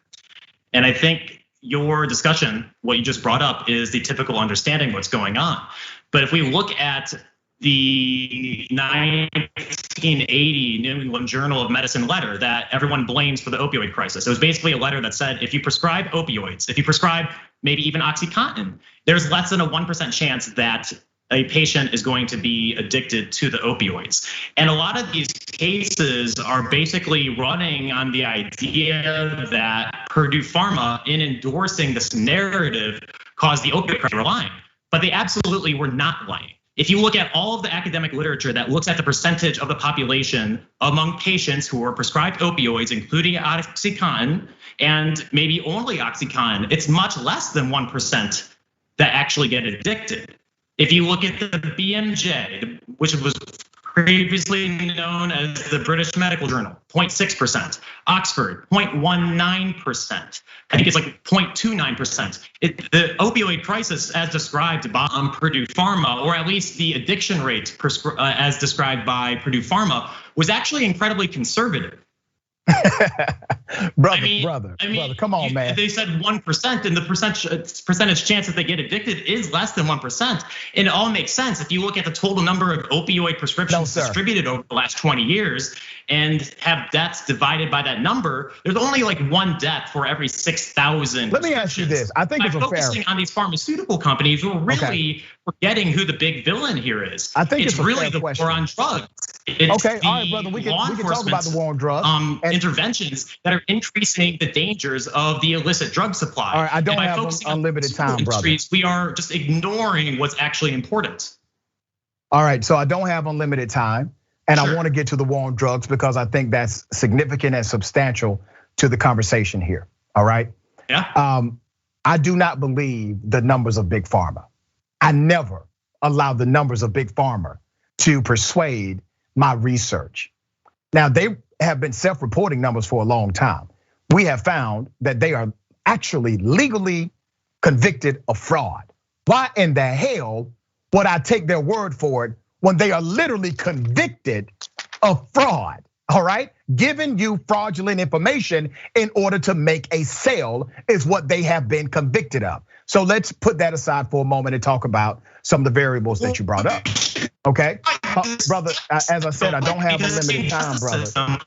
And I think your discussion, what you just brought up, is the typical understanding of what's going on. But if we look at the 1980 New England Journal of Medicine letter that everyone blames for the opioid crisis, it was basically a letter that said, if you prescribe opioids, if you prescribe maybe even OxyContin, there's less than a 1% chance that a patient is going to be addicted to the opioids. And a lot of these cases are basically running on the idea that Purdue Pharma, in endorsing this narrative, caused the opioid crisis. They were lying, but they absolutely were not lying. If you look at all of the academic literature that looks at the percentage of the population among patients who are prescribed opioids, including OxyContin and maybe only OxyContin, it's much less than 1% that actually get addicted. If you look at the BMJ, which was previously known as the British Medical Journal, 0.6%. Oxford, 0.19%. I think it's like 0.29%. The opioid crisis, as described by Purdue Pharma, or at least the addiction rate as described by Purdue Pharma, was actually incredibly conservative. Brother, come on, man. They said 1%, and the percentage chance that they get addicted is less than 1%. And it all makes sense if you look at the total number of opioid prescriptions distributed over the last 20 years and have deaths divided by that number. There's only like one death for every 6,000. Let me ask you this. I think it's focusing on these pharmaceutical companies, we're really forgetting who the big villain here is. I think it's really the war on drugs. It's all right, brother. We can talk about the war on drugs and interventions that are increasing the dangers of the illicit drug supply. All right, I don't have unlimited time, brother. We are just ignoring what's actually important. All right, so I don't have unlimited time, and I want to get to the war on drugs because I think that's significant and substantial to the conversation here. All right. Yeah. I do not believe the numbers of Big Pharma. I never allowed the numbers of Big Pharma to persuade my research. Now, they have been self-reporting numbers for a long time. We have found that they are actually legally convicted of fraud. Why in the hell would I take their word for it when they are literally convicted of fraud? All right, giving you fraudulent information in order to make a sale is what they have been convicted of. So let's put that aside for a moment and talk about some of the variables that you brought up. Okay, brother, as I said, I don't have unlimited time, brother.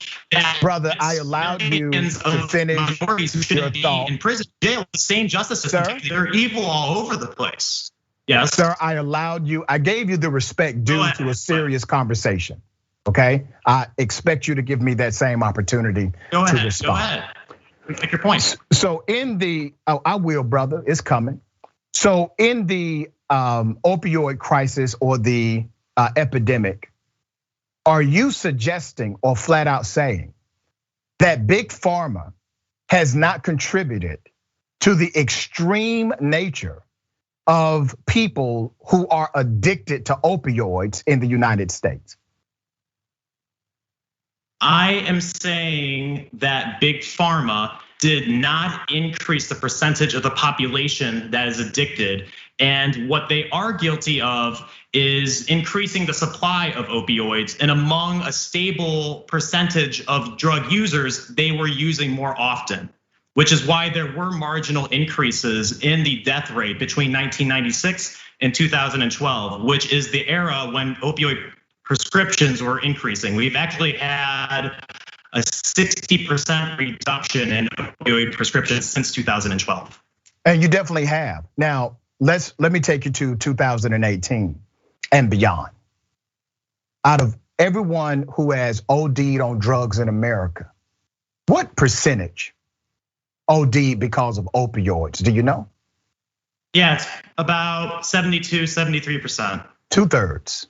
Brother, I allowed you to finish your thought. In prison, jail, the same justice system. Sir? They're evil all over the place. Yes. Sir, I allowed you, I gave you the respect due to a serious conversation. Okay, I expect you to give me that same opportunity to respond. Go ahead. Make your point. So in the, I will, brother, it's coming. So in the opioid crisis or the epidemic, are you suggesting or flat out saying that Big Pharma has not contributed to the extreme nature of people who are addicted to opioids in the United States? I am saying that Big Pharma did not increase the percentage of the population that is addicted. And what they are guilty of is increasing the supply of opioids. And among a stable percentage of drug users, they were using more often, which is why there were marginal increases in the death rate between 1996 and 2012, which is the era when opioid prescriptions were increasing. We've actually had a 60% reduction in opioid prescriptions since 2012. And you definitely have. Now, let me take you to 2018 and beyond. Out of everyone who has OD'd on drugs in America, what percentage OD'd because of opioids? Do you know? Yeah, it's about 72, 73%. 2/3.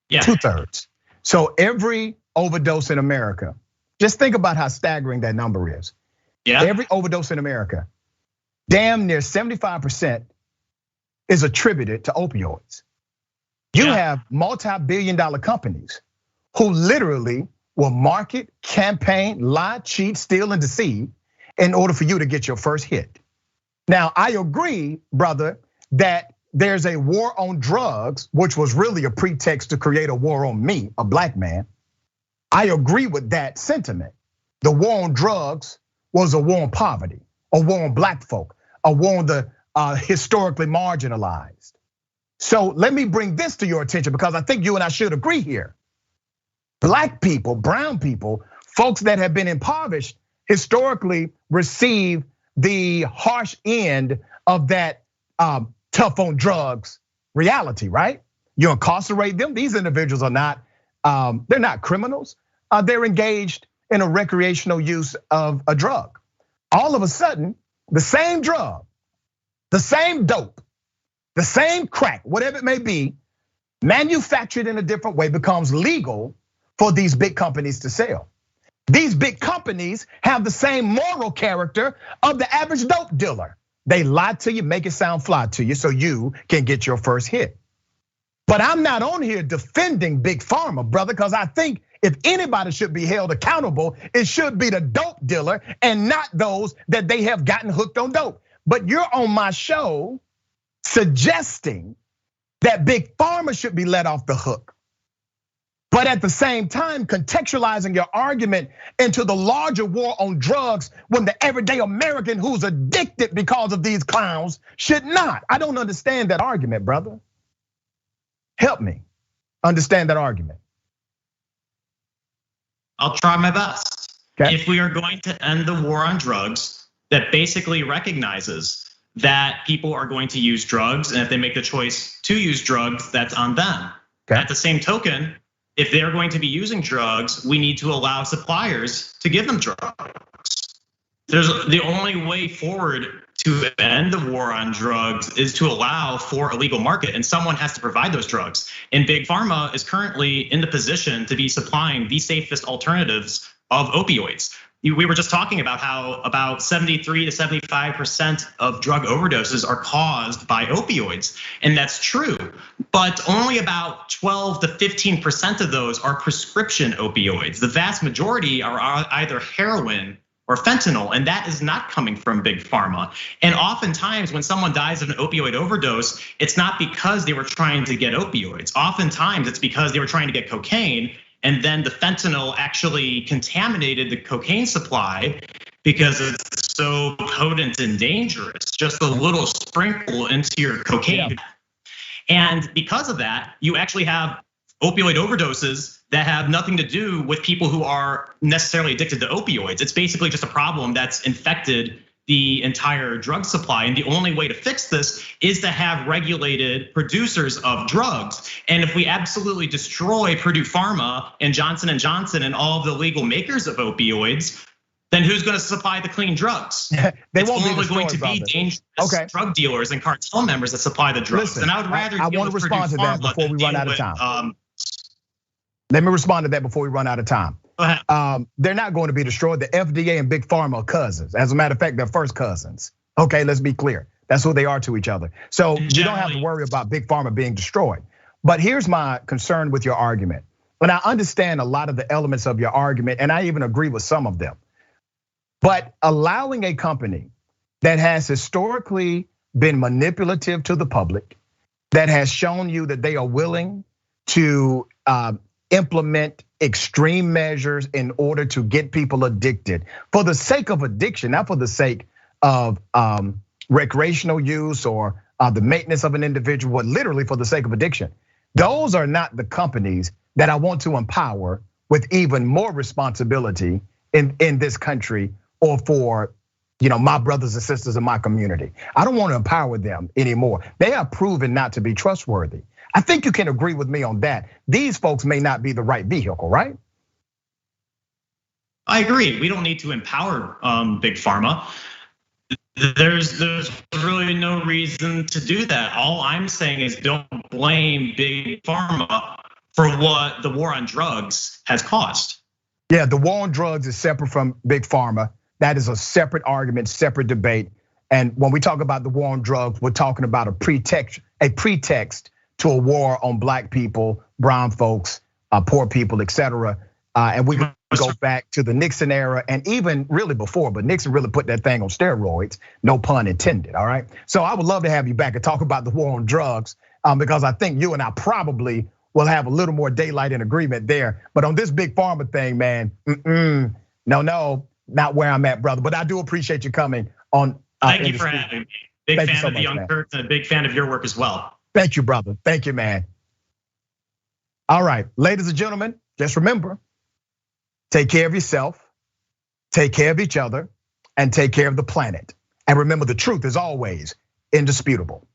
Yeah. 2/3. So every overdose in America, just think about how staggering that number is. Yeah. Every overdose in America, damn near 75% is attributed to opioids. You have multi-billion-dollar companies who literally will market, campaign, lie, cheat, steal, and deceive in order for you to get your first hit. Now, I agree, brother, that there's a war on drugs, which was really a pretext to create a war on me, a black man. I agree with that sentiment. The war on drugs was a war on poverty, a war on black folk, a war on the historically marginalized. So let me bring this to your attention because I think you and I should agree here. Black people, brown people, folks that have been impoverished historically receive the harsh end of that tough on drugs reality, right? You incarcerate them. These individuals are not, they're not criminals. They're engaged in a recreational use of a drug. All of a sudden, the same drug, the same dope, the same crack, whatever it may be, manufactured in a different way becomes legal for these big companies to sell. These big companies have the same moral character of the average dope dealer. They lie to you, make it sound fly to you so you can get your first hit. But I'm not on here defending Big Pharma, brother, because I think if anybody should be held accountable, it should be the dope dealer and not those that they have gotten hooked on dope. But you're on my show suggesting that Big Pharma should be let off the hook. But at the same time, contextualizing your argument into the larger war on drugs when the everyday American who's addicted because of these clowns should not. I don't understand that argument, brother. Help me understand that argument. I'll try my best. Okay. If we are going to end the war on drugs, that basically recognizes that people are going to use drugs, and if they make the choice to use drugs, that's on them. Okay. At the same token, if they're going to be using drugs, we need to allow suppliers to give them drugs. There's the only way forward to end the war on drugs is to allow for a legal market, and someone has to provide those drugs. And Big Pharma is currently in the position to be supplying the safest alternatives of opioids. We were just talking about how about 73 to 75% of drug overdoses are caused by opioids, and that's true. But only about 12 to 15% of those are prescription opioids. The vast majority are either heroin or fentanyl, and that is not coming from Big Pharma. And oftentimes when someone dies of an opioid overdose, it's not because they were trying to get opioids. Oftentimes it's because they were trying to get cocaine, and then the fentanyl actually contaminated the cocaine supply because it's so potent and dangerous. Just a little sprinkle into your cocaine. And because of that, you actually have opioid overdoses that have nothing to do with people who are necessarily addicted to opioids. It's basically just a problem that's infected the entire drug supply. And the only way to fix this is to have regulated producers of drugs. And if we absolutely destroy Purdue Pharma and Johnson & Johnson and all of the legal makers of opioids, then who's going to supply the clean drugs? They won't be only going to destroyed, be brother. dangerous drug dealers and cartel members that supply the drugs. Listen, and I would rather I deal want to with respond to Purdue that Pharma before than we run deal out of with, time. Let me respond to that before we run out of time. They're not going to be destroyed. The FDA and Big Pharma are cousins. As a matter of fact, they're first cousins. Okay, let's be clear. That's who they are to each other. So you don't have to worry about Big Pharma being destroyed. But here's my concern with your argument. And I understand a lot of the elements of your argument, and I even agree with some of them. But allowing a company that has historically been manipulative to the public, that has shown you that they are willing to implement extreme measures in order to get people addicted for the sake of addiction, not for the sake of recreational use or the maintenance of an individual, but literally for the sake of addiction. Those are not the companies that I want to empower with even more responsibility in this country or for my brothers and sisters in my community. I don't want to empower them anymore. They are proven not to be trustworthy. I think you can agree with me on that. These folks may not be the right vehicle, right? I agree. We don't need to empower Big Pharma. There's really no reason to do that. All I'm saying is don't blame Big Pharma for what the war on drugs has caused. Yeah, the war on drugs is separate from Big Pharma. That is a separate argument, separate debate. And when we talk about the war on drugs, we're talking about a pretext to a war on black people, brown folks, poor people, etc. And we can go back to the Nixon era and even really before, but Nixon really put that thing on steroids, no pun intended, all right? So I would love to have you back and talk about the war on drugs because I think you and I probably will have a little more daylight and agreement there. But on this Big Pharma thing, man, no, not where I'm at, brother. But I do appreciate you coming on. Thank you for having me. Big fan of the Young Turks and a big fan of your work as well. Thank you, brother. Thank you, man. All right, ladies and gentlemen, just remember, take care of yourself, take care of each other, and take care of the planet. And remember, the truth is always indisputable.